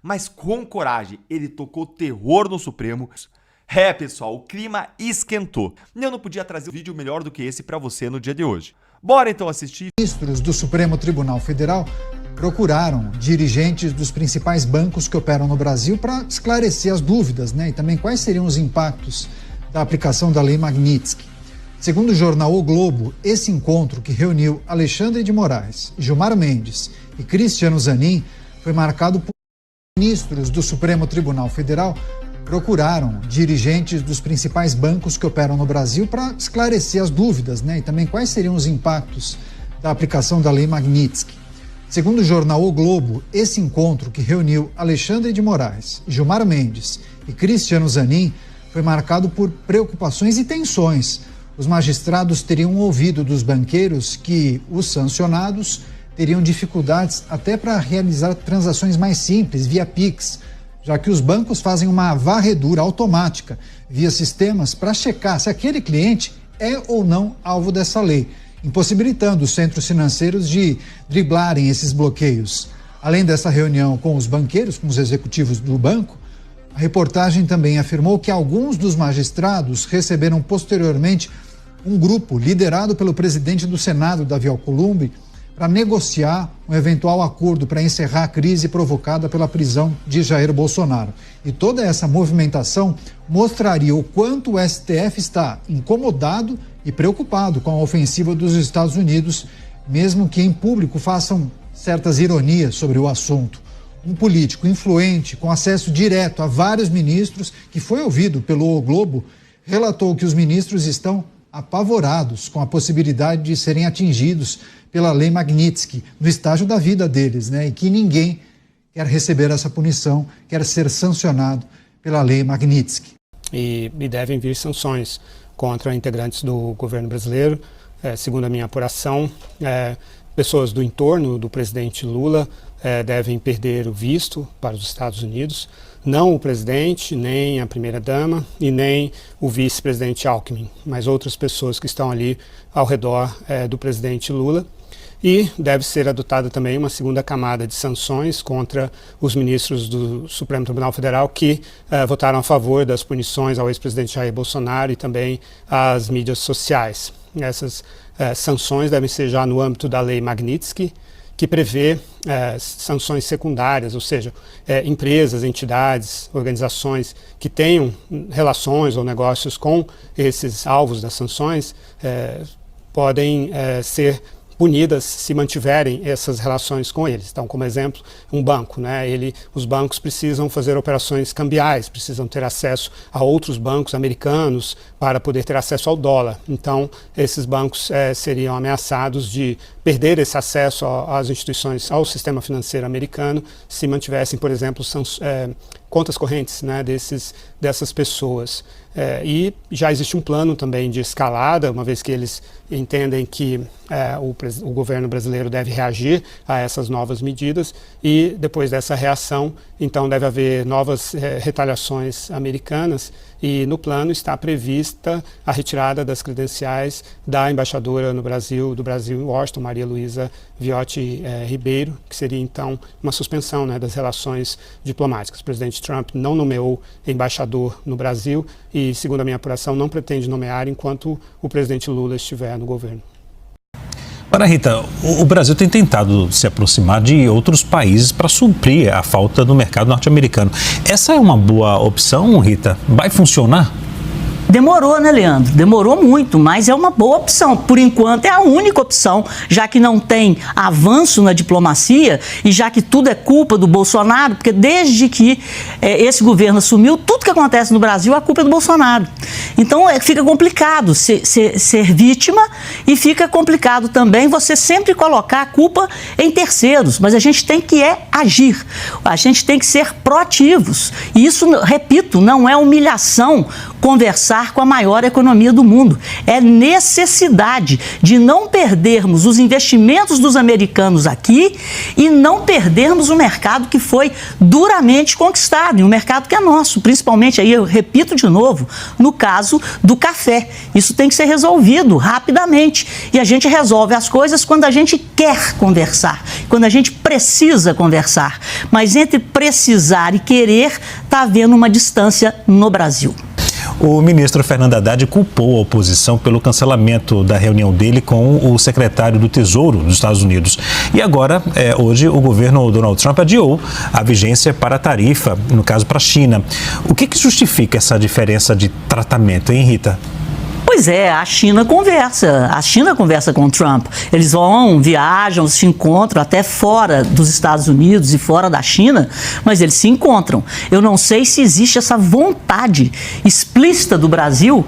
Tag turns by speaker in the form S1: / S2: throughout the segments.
S1: mas com coragem. Ele tocou terror no Supremo. É, pessoal, o clima esquentou. Eu não podia trazer um vídeo melhor do que esse para você no dia de hoje. Bora então assistir.
S2: Ministros do Supremo Tribunal Federal procuraram dirigentes dos principais bancos que operam no Brasil para esclarecer as dúvidas, e também quais seriam os impactos da aplicação da Lei Magnitsky. Segundo o jornal O Globo, esse encontro que reuniu Alexandre de Moraes, Gilmar Mendes e Cristiano Zanin foi marcado por ministros do Supremo Tribunal Federal procuraram dirigentes dos principais bancos que operam no Brasil para esclarecer as dúvidas, e também quais seriam os impactos da aplicação da Lei Magnitsky. Segundo o jornal O Globo, esse encontro que reuniu Alexandre de Moraes, Gilmar Mendes e Cristiano Zanin foi marcado por preocupações e tensões. Os magistrados teriam ouvido dos banqueiros que os sancionados teriam dificuldades até para realizar transações mais simples via Pix, já que os bancos fazem uma varredura automática via sistemas para checar se aquele cliente é ou não alvo dessa lei, impossibilitando os centros financeiros de driblarem esses bloqueios. Além dessa reunião com os banqueiros, com os executivos do banco, a reportagem também afirmou que alguns dos magistrados receberam posteriormente um grupo liderado pelo presidente do Senado, Davi Alcolumbre, para negociar um eventual acordo para encerrar a crise provocada pela prisão de Jair Bolsonaro. E toda essa movimentação mostraria o quanto o STF está incomodado e preocupado com a ofensiva dos Estados Unidos, mesmo que em público façam certas ironias sobre o assunto. Um político influente, com acesso direto a vários ministros, que foi ouvido pelo O Globo, relatou que os ministros estão apavorados com a possibilidade de serem atingidos pela Lei Magnitsky no estágio da vida deles, e que ninguém quer receber essa punição, quer ser sancionado pela Lei Magnitsky.
S3: E devem vir sanções contra integrantes do governo brasileiro. Segundo a minha apuração, pessoas do entorno do presidente Lula devem perder o visto para os Estados Unidos. Não o presidente, nem a primeira-dama e nem o vice-presidente Alckmin, mas outras pessoas que estão ali ao redor do presidente Lula. E deve ser adotada também uma segunda camada de sanções contra os ministros do Supremo Tribunal Federal que votaram a favor das punições ao ex-presidente Jair Bolsonaro e também às mídias sociais. Essas sanções devem ser já no âmbito da Lei Magnitsky, que prevê sanções secundárias, ou seja, empresas, entidades, organizações que tenham relações ou negócios com esses alvos das sanções podem ser punidas se mantiverem essas relações com eles. Então, como exemplo, um banco, os bancos precisam fazer operações cambiais, precisam ter acesso a outros bancos americanos para poder ter acesso ao dólar. Então, esses bancos seriam ameaçados de perder esse acesso às instituições, ao sistema financeiro americano, se mantivessem, por exemplo, contas correntes dessas pessoas. E já existe um plano também de escalada, uma vez que eles entendem que o governo brasileiro deve reagir a essas novas medidas e depois dessa reação, então deve haver novas retaliações americanas e no plano está prevista a retirada das credenciais da embaixadora no Brasil, do Brasil em Washington, Maria Luísa Viotti Ribeiro, que seria então uma suspensão das relações diplomáticas. O presidente Trump não nomeou embaixador no Brasil e, segundo a minha apuração, não pretende nomear enquanto o presidente Lula estiver no governo.
S4: Para Rita, o Brasil tem tentado se aproximar de outros países para suprir a falta no mercado norte-americano. Essa é uma boa opção, Rita? Vai funcionar?
S5: Demorou, né, Leandro? Demorou muito, mas é uma boa opção. Por enquanto é a única opção, já que não tem avanço na diplomacia e já que tudo é culpa do Bolsonaro, porque desde que esse governo assumiu, tudo que acontece no Brasil, a culpa é do Bolsonaro. Então fica complicado ser vítima e fica complicado também você sempre colocar a culpa em terceiros, mas a gente tem que agir, a gente tem que ser proativos. E isso, repito, não é humilhação conversar com a maior economia do mundo. É necessidade de não perdermos os investimentos dos americanos aqui e não perdermos o mercado que foi duramente conquistado, e um mercado que é nosso, principalmente, aí eu repito de novo, no caso do café. Isso tem que ser resolvido rapidamente. E a gente resolve as coisas quando a gente quer conversar, quando a gente precisa conversar. Mas entre precisar e querer, está havendo uma distância no Brasil.
S4: O ministro Fernando Haddad culpou a oposição pelo cancelamento da reunião dele com o secretário do Tesouro dos Estados Unidos. E agora, hoje, o governo Donald Trump adiou a vigência para a tarifa, no caso para a China. O que justifica essa diferença de tratamento, hein, Rita?
S5: Pois é, a China conversa com o Trump. Eles viajam, se encontram até fora dos Estados Unidos e fora da China, mas eles se encontram. Eu não sei se existe essa vontade explícita do Brasil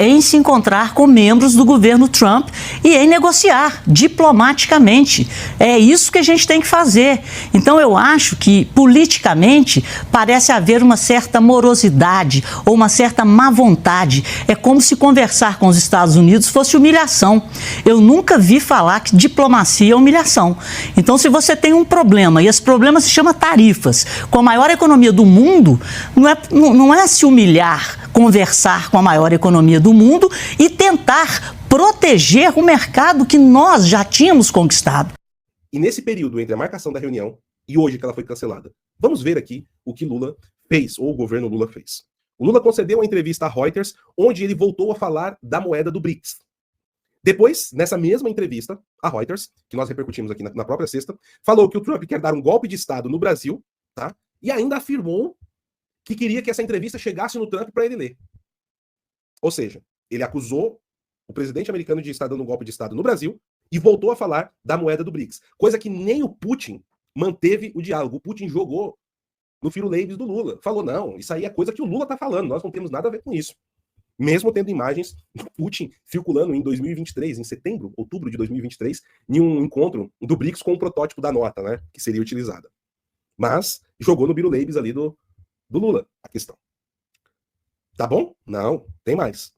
S5: em se encontrar com membros do governo Trump e em negociar diplomaticamente. É isso que a gente tem que fazer. Então eu acho que politicamente parece haver uma certa morosidade ou uma certa má vontade. É como se conversar com os Estados Unidos fosse humilhação. Eu nunca vi falar que diplomacia é humilhação. Então, se você tem um problema, e esse problema se chama tarifas, com a maior economia do mundo, não é se humilhar, conversar com a maior economia do mundo e tentar proteger o mercado que nós já tínhamos conquistado.
S6: E nesse período entre a marcação da reunião e hoje que ela foi cancelada, vamos ver aqui o que Lula fez, ou o governo Lula fez. O Lula concedeu uma entrevista à Reuters, onde ele voltou a falar da moeda do BRICS. Depois, nessa mesma entrevista, a Reuters, que nós repercutimos aqui na própria sexta, falou que o Trump quer dar um golpe de Estado no Brasil, tá? E ainda afirmou que queria que essa entrevista chegasse no Trump para ele ler. Ou seja, ele acusou o presidente americano de estar dando um golpe de Estado no Brasil e voltou a falar da moeda do BRICS. Coisa que nem o Putin manteve o diálogo. O Putin jogou no firuleibes do Lula. Falou, não, isso aí é coisa que o Lula tá falando, nós não temos nada a ver com isso. Mesmo tendo imagens do Putin circulando em 2023, em setembro, outubro de 2023, em um encontro do BRICS com o protótipo da nota, né, que seria utilizada. Mas jogou no firuleibes ali do Lula a questão. Tá bom? Não, tem mais.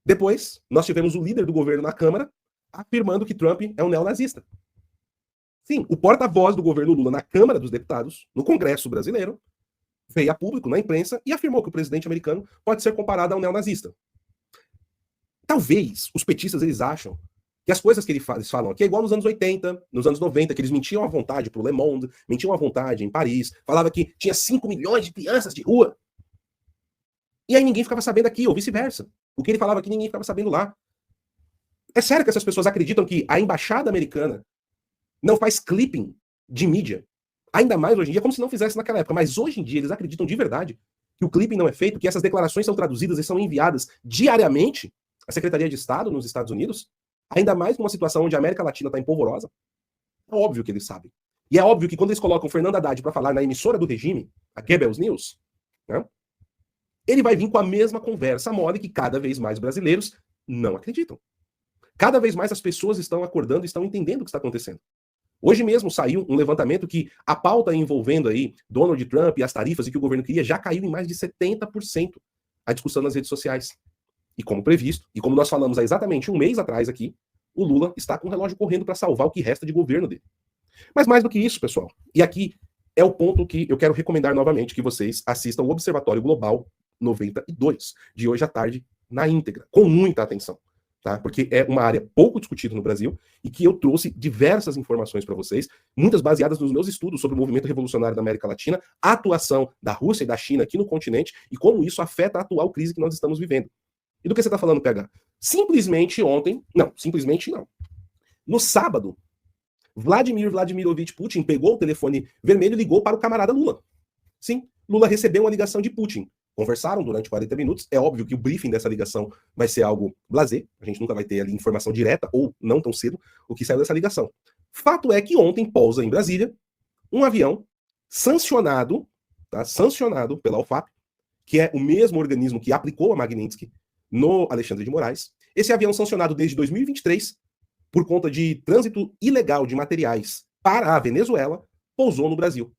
S6: Depois, nós tivemos o líder do governo na Câmara afirmando que Trump é um neonazista. Sim, o porta-voz do governo Lula na Câmara dos Deputados, no Congresso brasileiro, veio a público, na imprensa, e afirmou que o presidente americano pode ser comparado a um neonazista. Talvez os petistas eles acham que as coisas que eles falam aqui é igual nos anos 80, nos anos 90, que eles mentiam à vontade pro Le Monde, mentiam à vontade em Paris, falava que tinha 5 milhões de crianças de rua. E aí ninguém ficava sabendo aqui, ou vice-versa. O que ele falava aqui, ninguém ficava sabendo lá. É sério que essas pessoas acreditam que a embaixada americana não faz clipping de mídia? Ainda mais hoje em dia, como se não fizesse naquela época. Mas hoje em dia eles acreditam de verdade que o clipping não é feito, que essas declarações são traduzidas e são enviadas diariamente à Secretaria de Estado nos Estados Unidos? Ainda mais numa situação onde a América Latina está empolvorosa? É óbvio que eles sabem. E é óbvio que quando eles colocam o Fernando Haddad para falar na emissora do regime, a Goebbels News, né, ele vai vir com a mesma conversa mole que cada vez mais brasileiros não acreditam. Cada vez mais as pessoas estão acordando e estão entendendo o que está acontecendo. Hoje mesmo saiu um levantamento que a pauta envolvendo aí Donald Trump e as tarifas e que o governo queria já caiu em mais de 70% a discussão nas redes sociais. E como previsto, e como nós falamos há exatamente um mês atrás aqui, o Lula está com o relógio correndo para salvar o que resta de governo dele. Mas mais do que isso, pessoal, e aqui é o ponto que eu quero recomendar novamente que vocês assistam o Observatório Global 92, de hoje à tarde, na íntegra, com muita atenção. Tá? Porque é uma área pouco discutida no Brasil e que eu trouxe diversas informações para vocês, muitas baseadas nos meus estudos sobre o movimento revolucionário da América Latina, a atuação da Rússia e da China aqui no continente e como isso afeta a atual crise que nós estamos vivendo. E do que você está falando, PH? Simplesmente ontem, simplesmente não. No sábado, Vladimir Vladimirovich Putin pegou o telefone vermelho e ligou para o camarada Lula. Sim, Lula recebeu uma ligação de Putin. Conversaram durante 40 minutos. É óbvio que o briefing dessa ligação vai ser algo blasé. A gente nunca vai ter ali informação direta, ou não tão cedo, o que saiu dessa ligação. Fato é que ontem pousa em Brasília um avião sancionado, tá? Sancionado pela OFAP, que é o mesmo organismo que aplicou a Magnitsky no Alexandre de Moraes. Esse avião sancionado desde 2023, por conta de trânsito ilegal de materiais para a Venezuela, pousou no Brasil.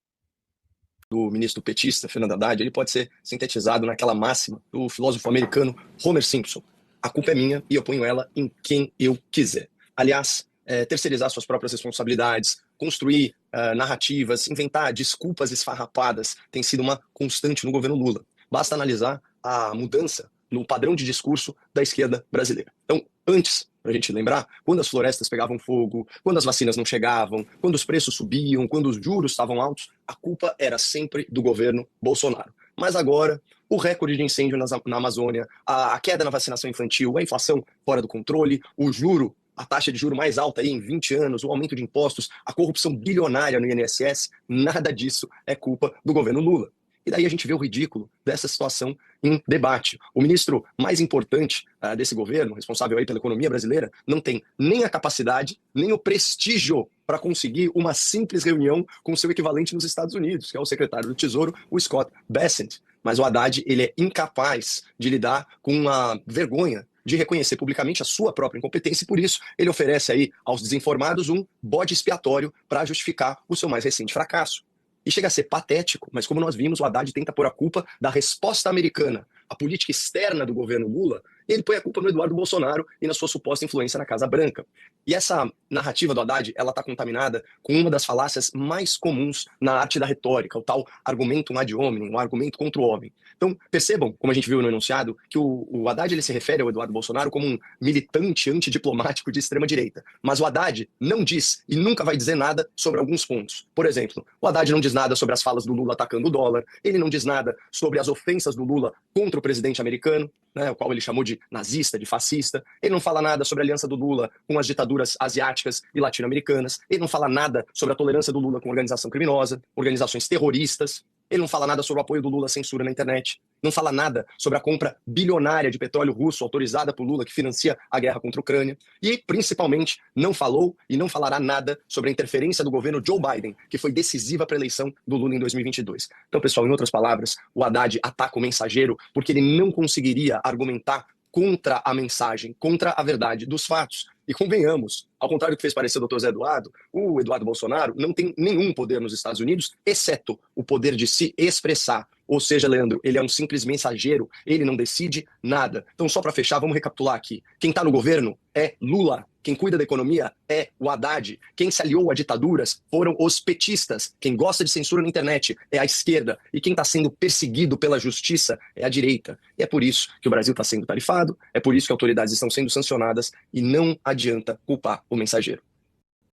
S7: do ministro petista, Fernando Haddad, ele pode ser sintetizado naquela máxima do filósofo americano Homer Simpson. A culpa é minha e eu ponho ela em quem eu quiser. Aliás, terceirizar suas próprias responsabilidades, construir narrativas, inventar desculpas esfarrapadas tem sido uma constante no governo Lula. Basta analisar a mudança no padrão de discurso da esquerda brasileira. Então, antes, para a gente lembrar, quando as florestas pegavam fogo, quando as vacinas não chegavam, quando os preços subiam, quando os juros estavam altos, a culpa era sempre do governo Bolsonaro. Mas agora, o recorde de incêndio na Amazônia, a queda na vacinação infantil, a inflação fora do controle, o juro, a taxa de juro mais alta aí em 20 anos, o aumento de impostos, a corrupção bilionária no INSS, nada disso é culpa do governo Lula. E daí a gente vê o ridículo dessa situação em debate. O ministro mais importante desse governo, responsável aí pela economia brasileira, não tem nem a capacidade, nem o prestígio para conseguir uma simples reunião com seu equivalente nos Estados Unidos, que é o secretário do Tesouro, o Scott Bessent. Mas o Haddad, ele é incapaz de lidar com a vergonha de reconhecer publicamente a sua própria incompetência e, por isso, ele oferece aí aos desinformados um bode expiatório para justificar o seu mais recente fracasso. E chega a ser patético, mas como nós vimos, o Haddad tenta pôr a culpa da resposta americana à política externa do governo Lula, e ele põe a culpa no Eduardo Bolsonaro e na sua suposta influência na Casa Branca. E essa narrativa do Haddad, ela está contaminada com uma das falácias mais comuns na arte da retórica, o tal argumentum ad hominem, o argumento contra o homem. Então, percebam, como a gente viu no enunciado, que o Haddad ele se refere ao Eduardo Bolsonaro como um militante antidiplomático de extrema-direita. Mas o Haddad não diz e nunca vai dizer nada sobre alguns pontos. Por exemplo, o Haddad não diz nada sobre as falas do Lula atacando o dólar, ele não diz nada sobre as ofensas do Lula contra o presidente americano, né, o qual ele chamou de nazista, de fascista. Ele não fala nada sobre a aliança do Lula com as ditaduras asiáticas e latino-americanas. Ele não fala nada sobre a tolerância do Lula com organização criminosa, organizações terroristas. Ele não fala nada sobre o apoio do Lula à censura na internet. Não fala nada sobre a compra bilionária de petróleo russo autorizada por Lula que financia a guerra contra a Ucrânia. E, principalmente, não falou e não falará nada sobre a interferência do governo Joe Biden, que foi decisiva para a eleição do Lula em 2022. Então, pessoal, em outras palavras, o Haddad ataca o mensageiro porque ele não conseguiria argumentar contra a mensagem, contra a verdade dos fatos. E convenhamos, ao contrário do que fez parecer o Dr. Zé Eduardo, o Eduardo Bolsonaro não tem nenhum poder nos Estados Unidos, exceto o poder de se expressar. Ou seja, Leandro, ele é um simples mensageiro, ele não decide nada. Então, só para fechar, vamos recapitular aqui. Quem está no governo é Lula. Quem cuida da economia é o Haddad. Quem se aliou a ditaduras foram os petistas. Quem gosta de censura na internet é a esquerda. E quem está sendo perseguido pela justiça é a direita. E é por isso que o Brasil está sendo tarifado, é por isso que autoridades estão sendo sancionadas e não adianta culpar o mensageiro.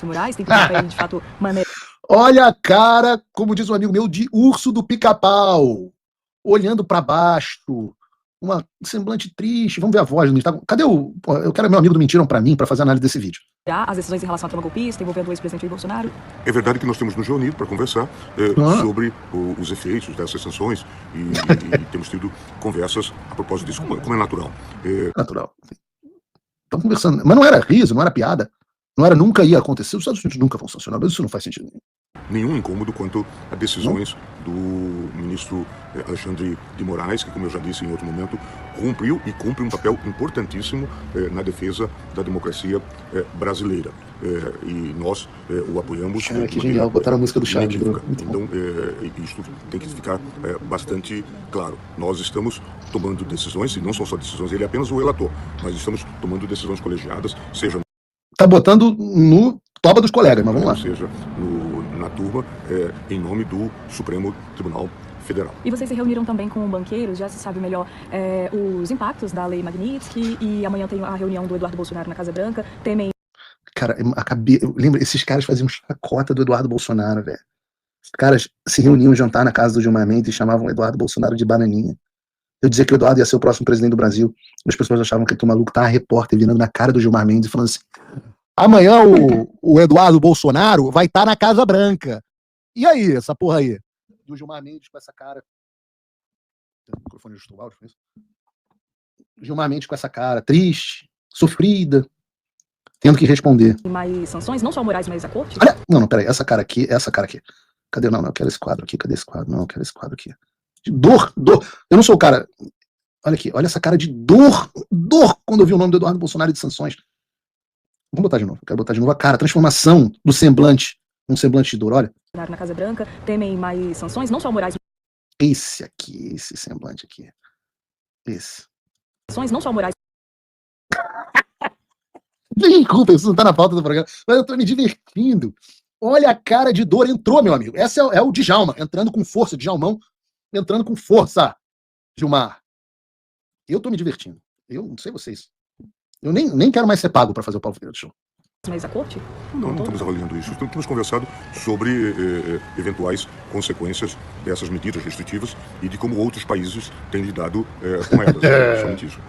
S8: Moraes tem que de fato maneira.
S9: Olha a cara, como diz um amigo meu, de urso do pica-pau, olhando para baixo, uma semblante triste. Vamos ver a voz no Instagram. Cadê o... Pô, eu quero meu amigo do Mentiram para mim para fazer análise desse vídeo.
S8: As decisões em relação à trama golpista envolvendo o ex-presidente Jair Bolsonaro.
S10: É verdade que nós temos nos reunido para conversar sobre os efeitos dessas sanções e temos tido conversas a propósito disso, como é natural.
S9: Natural. Estamos conversando. Mas não era riso, não era piada. Não era, nunca ia acontecer. Os Estados Unidos nunca vão sancionar, mas isso não faz sentido nenhum.
S10: Nenhum incômodo quanto a decisões do ministro Alexandre de Moraes, que, como eu já disse em outro momento, cumpriu e cumpre um papel importantíssimo na defesa da democracia brasileira. E nós o apoiamos.
S9: Que genial, botaram a música do Chaves.
S10: Então, isso tem que ficar bastante claro. Nós estamos tomando decisões, e não são só decisões, ele é apenas o relator, mas estamos tomando decisões colegiadas, seja...
S9: Tá botando no toba dos colegas, mas vamos lá.
S10: Seja na turma, em nome do Supremo Tribunal Federal.
S8: E vocês se reuniram também com banqueiros, já se sabe melhor os impactos da Lei Magnitsky, e amanhã tem a reunião do Eduardo Bolsonaro na Casa Branca, temem...
S9: Cara, lembra, esses caras faziam chacota do Eduardo Bolsonaro, velho. Os caras se reuniam jantar na casa do Gilmar Mendes e chamavam o Eduardo Bolsonaro de bananinha. Eu dizia que o Eduardo ia ser o próximo presidente do Brasil. As pessoas achavam que o maluco tava repórter virando na cara do Gilmar Mendes e falando assim: amanhã o Eduardo Bolsonaro vai estar na Casa Branca. E aí, essa porra aí? E o Gilmar Mendes com essa cara. O microfone ajustou o áudio, foi isso? Gilmar Mendes com essa cara triste, sofrida, tendo que responder.
S8: Mais sanções, não só morais, mas a corte?
S9: Olha, não, peraí, essa cara aqui. Cadê? Não, eu quero esse quadro aqui. Cadê esse quadro? Não, eu quero esse quadro aqui. De dor. Eu não sou o cara... Olha aqui, olha essa cara de dor quando eu vi o nome do Eduardo Bolsonaro de sanções. Vamos botar de novo, eu quero botar de novo a cara, a transformação do semblante Um semblante de dor, olha.
S8: Na Casa Branca temem mais sanções, não só morais.
S9: Esse aqui, esse semblante aqui. Esse.
S8: Sanções não só morais.
S9: Desculpa, isso não tá na pauta do programa, mas eu tô me divertindo. Olha a cara de dor, entrou, meu amigo. Esse é o Djalma, entrando com força, Djalmão, entrando com força, Gilmar. Eu tô me divertindo. Eu não sei vocês. Eu nem quero mais ser pago pra fazer o Paulo Freire do Show.
S8: Mas a corte?
S10: Não estamos avaliando isso. Temos conversado sobre eventuais consequências dessas medidas restritivas e de como outros países têm lidado com elas. Somente isso.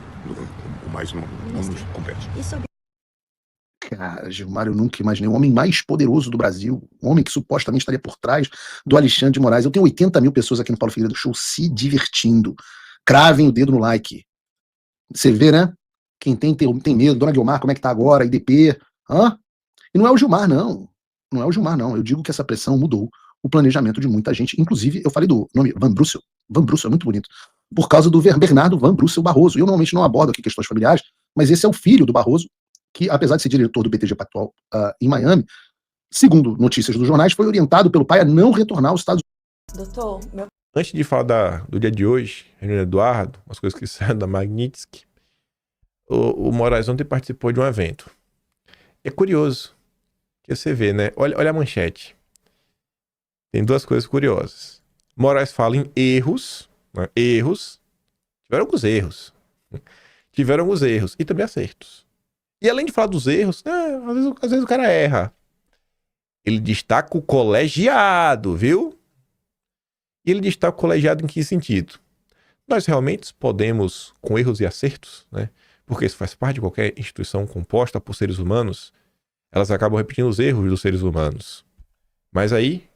S10: O mais não nos compete.
S9: Cara, Gilmar, eu nunca imaginei. O homem mais poderoso do Brasil, o homem que supostamente estaria por trás do Alexandre de Moraes. Eu tenho 80 mil pessoas aqui no Paulo Freire do Show se divertindo. Cravem o dedo no like. Você vê, né? Quem tem medo. Dona Guilmar, como é que tá agora? IDP. Hã? E não é o Gilmar, não. Não é o Gilmar, não. Eu digo que essa pressão mudou o planejamento de muita gente. Inclusive, eu falei do nome Van Brussel. Van Brussel é muito bonito. Por causa do Bernardo Van Brussel Barroso. Eu normalmente não abordo aqui questões familiares, mas esse é o filho do Barroso, que, apesar de ser diretor do BTG Pactual em Miami, segundo notícias dos jornais, foi orientado pelo pai a não retornar aos Estados
S11: Unidos. Doutor, Antes de falar do dia de hoje, Renan Eduardo, umas coisas que saíram da Magnitsky, o Moraes ontem participou de um evento. É curioso que você vê, né? Olha a manchete. Tem duas coisas curiosas. Moraes fala em erros, né? Erros. Tiveram alguns erros e também acertos. E além de falar dos erros, às vezes o cara erra. Ele destaca o colegiado, viu? E ele destaca o colegiado em que sentido? Nós realmente podemos, com erros e acertos, né? Porque isso faz parte de qualquer instituição composta por seres humanos, elas acabam repetindo os erros dos seres humanos. Mas aí,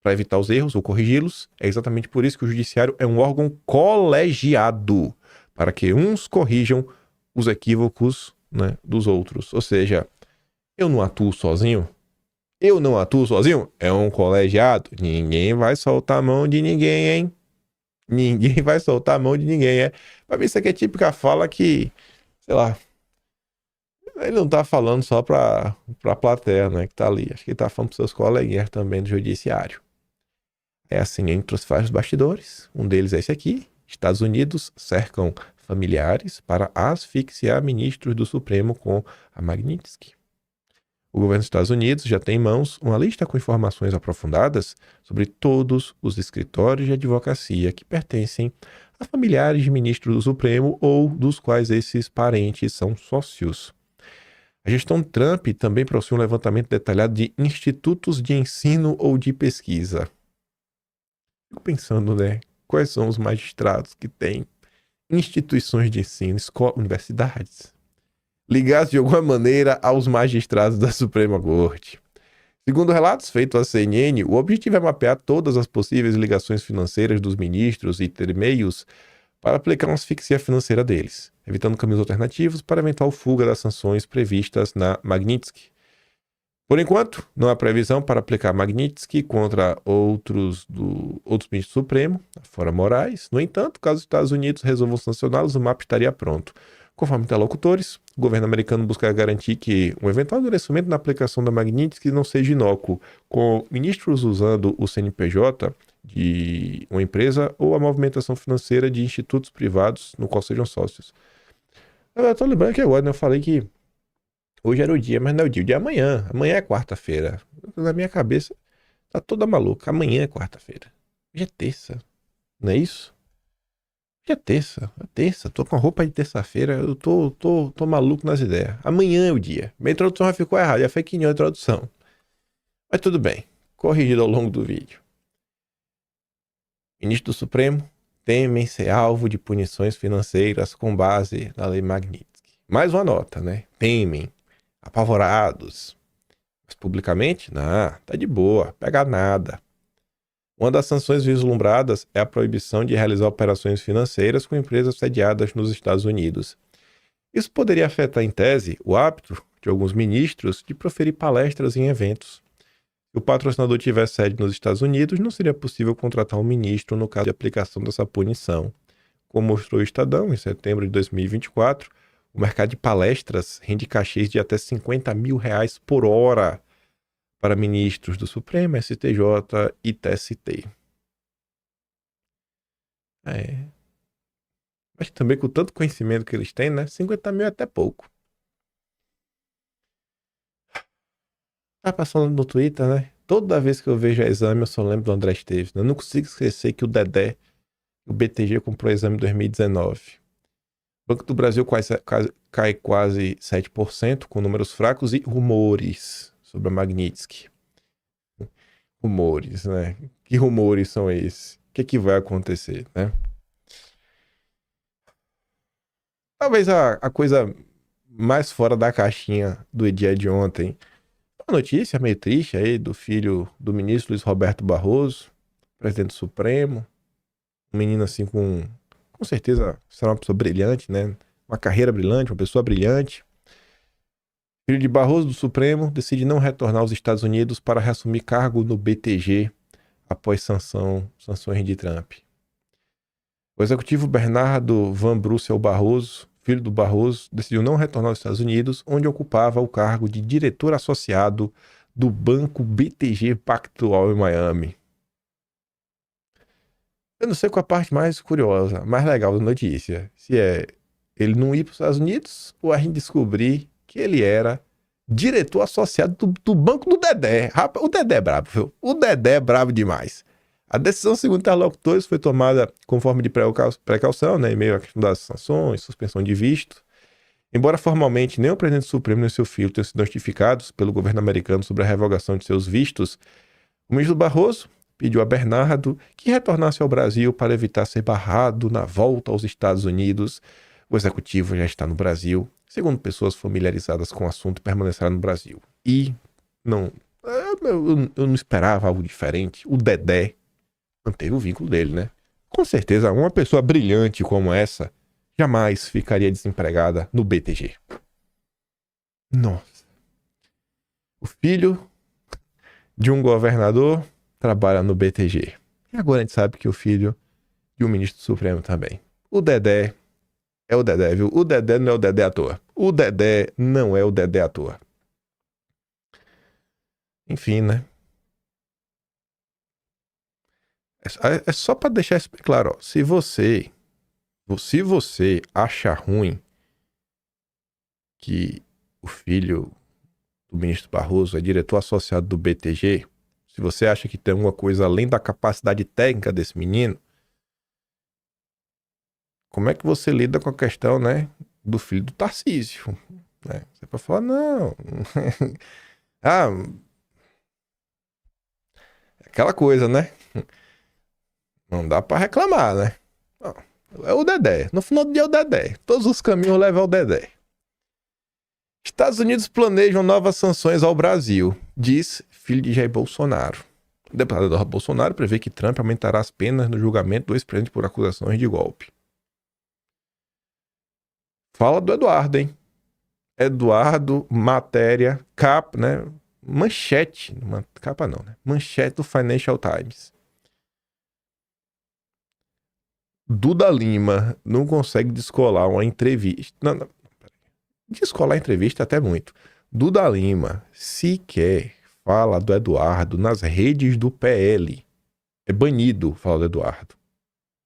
S11: para evitar os erros ou corrigi-los, é exatamente por isso que o judiciário é um órgão colegiado, para que uns corrijam os equívocos, né, dos outros. Ou seja, eu não atuo sozinho. É um colegiado. Ninguém vai soltar a mão de ninguém, hein? Ninguém vai soltar a mão de ninguém, é? Pra mim isso aqui é típica fala que, sei lá, ele não tá falando só pra plateia, né, que tá ali. Acho que ele tá falando pros seus coleguinhas também do judiciário. É assim, entre os vários bastidores. Um deles é esse aqui. Estados Unidos cercam familiares para asfixiar ministros do Supremo com a Magnitsky. O governo dos Estados Unidos já tem em mãos uma lista com informações aprofundadas sobre todos os escritórios de advocacia que pertencem a familiares de ministros do Supremo ou dos quais esses parentes são sócios. A gestão Trump também possui um levantamento detalhado de institutos de ensino ou de pesquisa. Fico pensando, né? Quais são os magistrados que têm instituições de ensino, escolas, universidades, ligados de alguma maneira aos magistrados da Suprema Corte. Segundo relatos feitos à CNN, o objetivo é mapear todas as possíveis ligações financeiras dos ministros e ter meios para aplicar uma asfixia financeira deles, evitando caminhos alternativos para eventual fuga das sanções previstas na Magnitsky. Por enquanto, não há previsão para aplicar Magnitsky contra outros ministros do Supremo, fora Moraes. No entanto, caso os Estados Unidos resolvam sancioná-los, o mapa estaria pronto. Conforme interlocutores, o governo americano busca garantir que um eventual endurecimento na aplicação da Magnitsky não seja inócuo, com ministros usando o CNPJ de uma empresa ou a movimentação financeira de institutos privados no qual sejam sócios. Eu tô lembrando que agora, né, eu falei que hoje era o dia, mas não é o dia. O dia é amanhã. Amanhã é quarta-feira. Na minha cabeça tá toda maluca. Amanhã é quarta-feira. Hoje é terça. Não é isso? Hoje é terça. É terça. Tô com a roupa de terça-feira. Eu tô maluco nas ideias. Amanhã é o dia. Minha introdução já ficou errada. Já fake news a introdução. Mas tudo bem. Corrigido ao longo do vídeo. Ministro do Supremo temem ser alvo de punições financeiras com base na lei Magnitsky. Mais uma nota, né? Temem. Apavorados. Mas publicamente, não, tá de boa, pega nada. Uma das sanções vislumbradas é a proibição de realizar operações financeiras com empresas sediadas nos Estados Unidos. Isso poderia afetar, em tese, o hábito de alguns ministros de proferir palestras em eventos. Se o patrocinador tivesse sede nos Estados Unidos, não seria possível contratar um ministro no caso de aplicação dessa punição. Como mostrou o Estadão, em setembro de 2024, o mercado de palestras rende cachês de até R$50 mil por hora para ministros do Supremo, STJ e TST. Mas também com tanto conhecimento que eles têm, né? 50 mil é até pouco. Tá passando no Twitter, né? Toda vez que eu vejo exame, eu só lembro do André Esteves. Eu não consigo esquecer que o Dedé, o BTG, comprou o exame em 2019. O Banco do Brasil cai quase 7%, com números fracos e rumores sobre a Magnitsky. Rumores, né? Que rumores são esses? O que vai acontecer, né? Talvez a coisa mais fora da caixinha do dia de ontem. Uma notícia meio triste aí do filho do ministro Luiz Roberto Barroso, presidente do Supremo. Um menino assim com certeza será uma pessoa brilhante, né? Uma carreira brilhante, uma pessoa brilhante. Filho de Barroso do Supremo decide não retornar aos Estados Unidos para reassumir cargo no BTG após sanções de Trump. O executivo Bernardo Van Brussel Barroso, filho do Barroso, decidiu não retornar aos Estados Unidos, onde ocupava o cargo de diretor associado do banco BTG Pactual em Miami. Eu não sei qual a parte mais curiosa, mais legal da notícia. Se é ele não ir para os Estados Unidos ou a gente descobrir que ele era diretor associado do banco do Dedé. Rapaz, o Dedé é brabo, viu? O Dedé é brabo demais. A decisão, segundo interlocutores, foi tomada com forma de precaução, né, em meio à questão das sanções, suspensão de visto. Embora formalmente nem o presidente do Supremo nem seu filho tenham sido notificados pelo governo americano sobre a revogação de seus vistos, o ministro Barroso pediu a Bernardo que retornasse ao Brasil para evitar ser barrado na volta aos Estados Unidos. O executivo já está no Brasil, segundo pessoas familiarizadas com o assunto, permanecerá no Brasil. E eu não esperava algo diferente. O Dedé manteve o vínculo dele, né? Com certeza, uma pessoa brilhante como essa jamais ficaria desempregada no BTG. Nossa. O filho de um governador trabalha no BTG. E agora a gente sabe que o filho de um ministro do Supremo também. O Dedé é o Dedé, viu? O Dedé não é o Dedé à toa. O Dedé não é o Dedé à toa. Enfim, né? É só para deixar isso bem claro, ó. Se você acha ruim que o filho do ministro Barroso é diretor associado do BTG, se você acha que tem alguma coisa além da capacidade técnica desse menino, como é que você lida com a questão, né, do filho do Tarcísio? Né? Você pode falar, não. Aquela coisa, né? Não dá pra reclamar, né? Não, é o Dedé. No final do dia é o Dedé. Todos os caminhos levam ao Dedé. Estados Unidos planejam novas sanções ao Brasil, diz filho de Jair Bolsonaro. O deputado Eduardo Bolsonaro prevê que Trump aumentará as penas no julgamento do ex-presidente por acusações de golpe. Fala do Eduardo, hein? Eduardo, matéria, capa, né? Manchete. Capa não, né? Manchete do Financial Times. Duda Lima não consegue descolar uma entrevista. Não. Descolar a entrevista até muito. Duda Lima sequer fala do Eduardo nas redes do PL. É banido falar do Eduardo.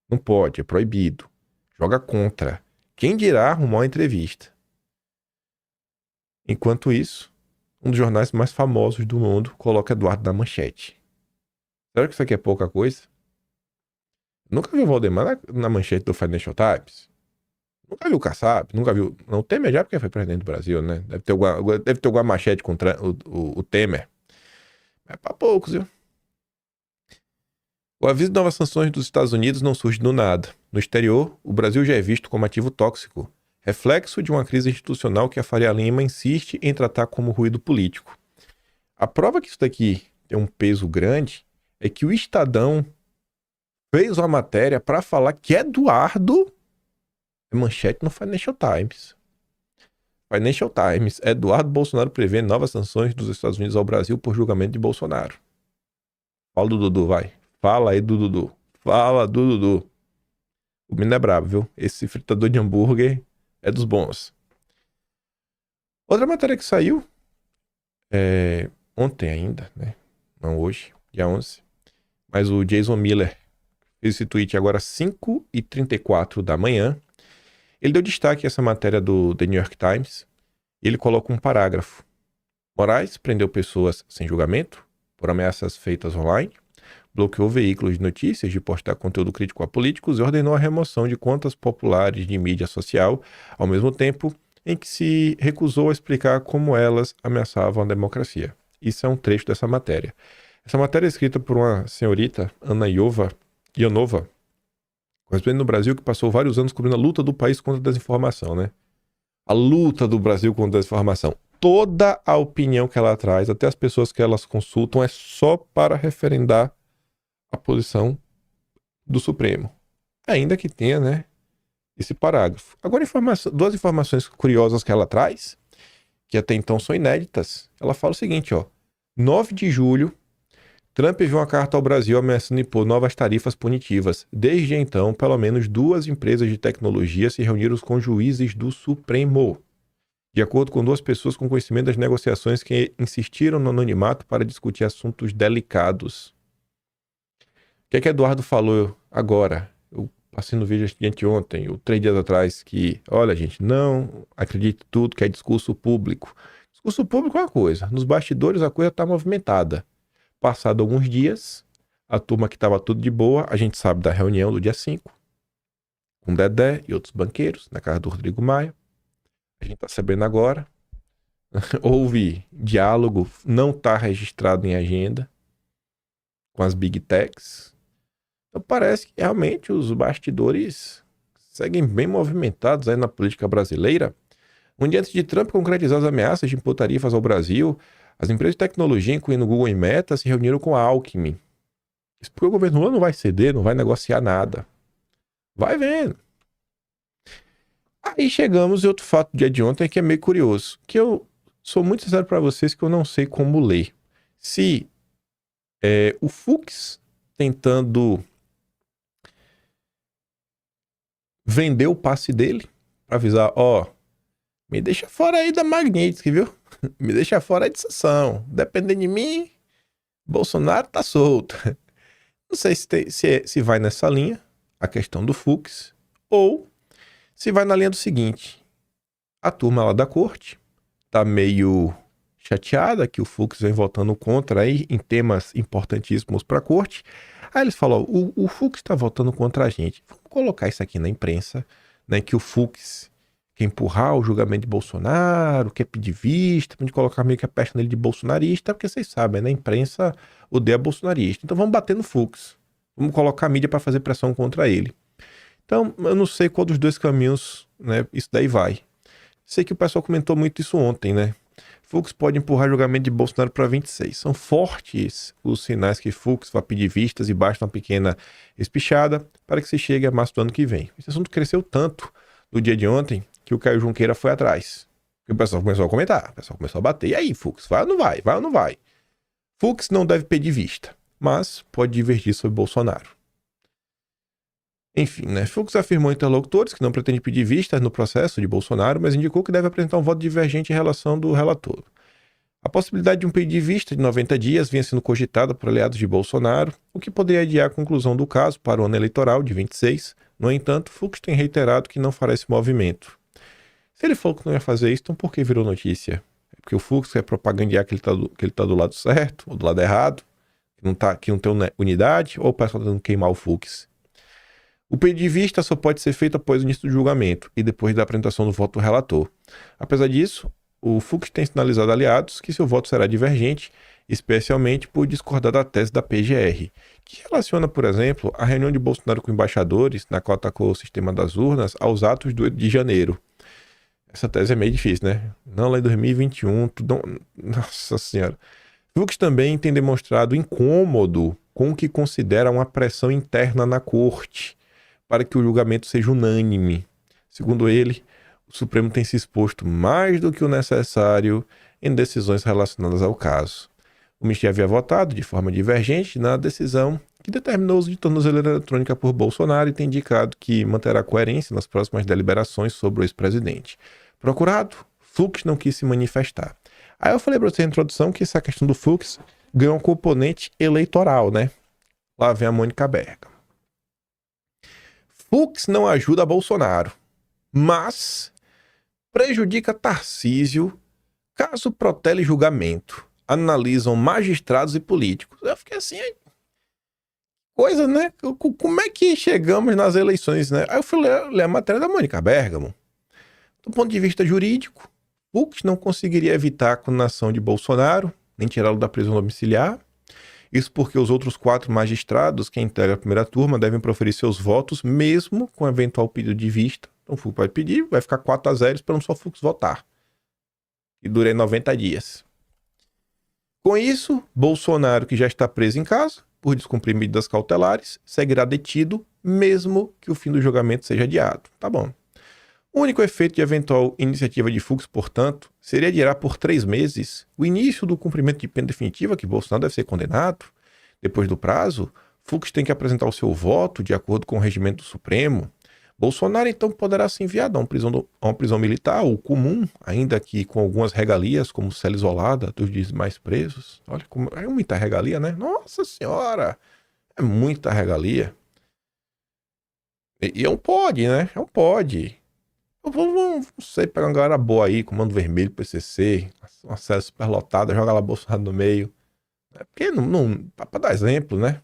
S11: Não pode, é proibido. Joga contra. Quem dirá arrumar uma entrevista? Enquanto isso, um dos jornais mais famosos do mundo coloca Eduardo na manchete. Será que isso aqui é pouca coisa? Nunca vi o Valdemar na manchete do Financial Times. Nunca vi o Kassab, nunca vi o... Não, o Temer já porque foi presidente do Brasil, né? Deve ter alguma manchete contra o Temer. É pra poucos, viu? O aviso de novas sanções dos Estados Unidos não surge do nada. No exterior, o Brasil já é visto como ativo tóxico, reflexo de uma crise institucional que a Faria Lima insiste em tratar como ruído político. A prova que isso daqui tem um peso grande é que o Estadão fez uma matéria para falar que Eduardo é manchete no Financial Times. Financial Times, Eduardo Bolsonaro prevê novas sanções dos Estados Unidos ao Brasil por julgamento de Bolsonaro. Fala do Dudu, vai. Fala aí do Dudu. Fala do Dudu. O menino é brabo, viu? Esse fritador de hambúrguer é dos bons. Outra matéria que saiu ontem ainda, né? Não hoje, dia 11. Mas o Jason Miller fez esse tweet agora às 5h34 da manhã. Ele deu destaque a essa matéria do The New York Times. E ele coloca um parágrafo. Moraes prendeu pessoas sem julgamento por ameaças feitas online, bloqueou veículos de notícias de postar conteúdo crítico a políticos e ordenou a remoção de contas populares de mídia social, ao mesmo tempo em que se recusou a explicar como elas ameaçavam a democracia. Isso é um trecho dessa matéria. Essa matéria é escrita por uma senhorita, Ana Ionova, correspondente no Brasil, que passou vários anos cobrindo a luta do país contra a desinformação, né? A luta do Brasil contra a desinformação. Toda a opinião que ela traz, até as pessoas que elas consultam, é só para referendar a posição do Supremo. Ainda que tenha, né, esse parágrafo. Agora, duas informações curiosas que ela traz, que até então são inéditas. Ela fala o seguinte, 9 de julho, Trump enviou uma carta ao Brasil ameaçando impor novas tarifas punitivas. Desde então, pelo menos 2 empresas de tecnologia se reuniram com juízes do Supremo. De acordo com 2 pessoas com conhecimento das negociações que insistiram no anonimato para discutir assuntos delicados. O que é que Eduardo falou agora? Eu passei no vídeo de anteontem, ou 3 dias atrás, que, olha, gente, não acredite tudo que é discurso público. Discurso público é uma coisa, nos bastidores a coisa está movimentada. Passado alguns dias, a turma que estava tudo de boa, a gente sabe da reunião do dia 5, com Dedé e outros banqueiros, na casa do Rodrigo Maia. A gente está sabendo agora. Houve diálogo, não está registrado em agenda com as Big Techs. Então parece que realmente os bastidores seguem bem movimentados aí na política brasileira. Um dia antes de Trump concretizar as ameaças de impor tarifas ao Brasil, as empresas de tecnologia, incluindo Google e Meta, se reuniram com a Alckmin. Isso porque o governo Lula não vai ceder, não vai negociar nada. Vai vendo. Aí chegamos em outro fato do dia de ontem que é meio curioso, que eu sou muito sincero para vocês que eu não sei como ler. Se o Fux tentando vender o passe dele para avisar, me deixa fora aí da Magnitsky, viu? Me deixa fora aí de sessão. Dependendo de mim, Bolsonaro tá solto. Não sei se vai nessa linha, a questão do Fux, ou se vai na linha do seguinte: a turma lá da corte tá meio chateada que o Fux vem votando contra aí em temas importantíssimos para a corte. Aí eles falam, o Fux tá votando contra a gente. Vamos colocar isso aqui na imprensa, né, que o Fux quer empurrar o julgamento de Bolsonaro, quer pedir vista, pra gente colocar meio que a peste nele de bolsonarista, porque vocês sabem, né, a imprensa odeia bolsonarista. Então vamos bater no Fux. Vamos colocar a mídia para fazer pressão contra ele. Então, eu não sei qual dos 2 caminhos, né, isso daí vai. Sei que o pessoal comentou muito isso ontem, né? Fux pode empurrar o julgamento de Bolsonaro para 26. São fortes os sinais que Fux vai pedir vistas e basta uma pequena espichada para que se chegue a março do ano que vem. Esse assunto cresceu tanto no dia de ontem que o Caio Junqueira foi atrás. E o pessoal começou a comentar, o pessoal começou a bater. E aí, Fux, vai ou não vai? Vai ou não vai? Fux não deve pedir vista, mas pode divergir sobre Bolsonaro. Enfim, né? Fux afirmou a interlocutores que não pretende pedir vistas no processo de Bolsonaro, mas indicou que deve apresentar um voto divergente em relação do relator. A possibilidade de um pedido de vista de 90 dias vinha sendo cogitada por aliados de Bolsonaro, o que poderia adiar a conclusão do caso para o ano eleitoral de 26. No entanto, Fux tem reiterado que não fará esse movimento. Se ele falou que não ia fazer isso, então por que virou notícia? É porque o Fux quer propagandear que ele tá do lado certo ou do lado errado, que não tem unidade, ou o pessoal tá tentando queimar o Fux? O pedido de vista só pode ser feito após o início do julgamento e depois da apresentação do voto do relator. Apesar disso, o Fux tem sinalizado a aliados que seu voto será divergente, especialmente por discordar da tese da PGR, que relaciona, por exemplo, a reunião de Bolsonaro com embaixadores, na qual atacou o sistema das urnas, aos atos do 8 de janeiro. Essa tese é meio difícil, né? Não, lá em 2021, nossa senhora. Fux também tem demonstrado incômodo com o que considera uma pressão interna na corte, para que o julgamento seja unânime. Segundo ele, o Supremo tem se exposto mais do que o necessário em decisões relacionadas ao caso. O ministro havia votado de forma divergente na decisão que determinou o uso de tornozeleira eletrônica por Bolsonaro e tem indicado que manterá coerência nas próximas deliberações sobre o ex-presidente. Procurado, Fux não quis se manifestar. Aí eu falei pra você na introdução que essa questão do Fux ganhou um componente eleitoral, né? Lá vem a Mônica Bergamo. Fux não ajuda Bolsonaro, mas prejudica Tarcísio caso protele julgamento. Analisam magistrados e políticos. Eu fiquei assim, coisa, né? Como é que chegamos nas eleições, né? Aí eu fui ler a matéria da Mônica Bergamo. Do ponto de vista jurídico, Fux não conseguiria evitar a condenação de Bolsonaro, nem tirá-lo da prisão domiciliar. Isso porque os outros 4 magistrados que integram a primeira turma devem proferir seus votos, mesmo com eventual pedido de vista. Então o Fux vai pedir, vai ficar 4-0 esperando só o Fux votar. E dura 90 dias. Com isso, Bolsonaro, que já está preso em casa, por descumprir medidas cautelares, seguirá detido, mesmo que o fim do julgamento seja adiado. Tá bom. O único efeito de eventual iniciativa de Fux, portanto, seria adiar por 3 meses o início do cumprimento de pena definitiva, que Bolsonaro deve ser condenado. Depois do prazo, Fux tem que apresentar o seu voto de acordo com o regimento do Supremo. Bolsonaro, então, poderá ser enviado a uma prisão militar ou comum, ainda que com algumas regalias, como cela isolada dos demais presos. Olha, como é muita regalia, né? Nossa Senhora! É muita regalia. E é um pode, né? É um pode. Não sei, pegar uma galera boa aí, Comando Vermelho, PCC, uma série superlotada, joga lá Bolsonaro no meio. Porque não pra dar exemplo, né?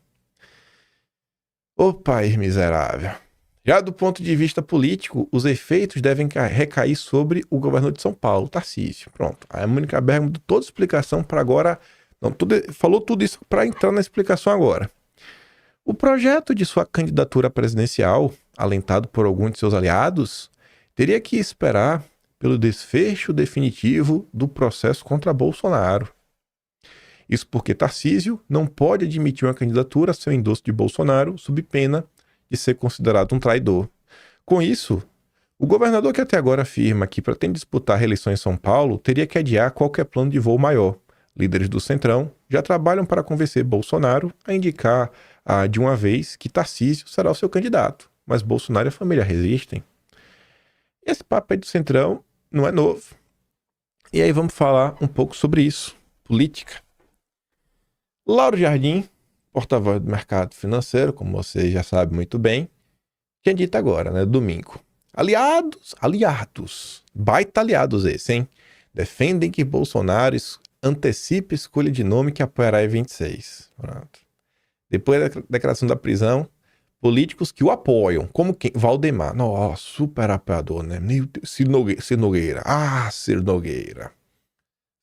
S11: Ô país miserável. Já do ponto de vista político, os efeitos devem recair sobre o governador de São Paulo, Tarcísio. Pronto. A Mônica Bergamo deu toda a explicação para agora. Falou tudo isso para entrar na explicação agora. O projeto de sua candidatura presidencial, alentado por alguns de seus aliados, teria que esperar pelo desfecho definitivo do processo contra Bolsonaro. Isso porque Tarcísio não pode admitir uma candidatura a seu endosso de Bolsonaro sob pena de ser considerado um traidor. Com isso, o governador que até agora afirma que pretende disputar a reeleição em São Paulo teria que adiar qualquer plano de voo maior. Líderes do Centrão já trabalham para convencer Bolsonaro a indicar de uma vez que Tarcísio será o seu candidato, mas Bolsonaro e a família resistem. Esse papo aí do Centrão não é novo. E aí vamos falar um pouco sobre isso, política. Lauro Jardim, porta-voz do mercado financeiro, como você já sabe muito bem, tinha dito agora, né, domingo. Aliados, baita aliados esse, hein? Defendem que Bolsonaro antecipe a escolha de nome que apoiará em 26. Pronto. Depois da declaração da prisão, políticos que o apoiam, como quem? Valdemar, nossa, super apoiador, né? Ciro Nogueira, Ciro Nogueira.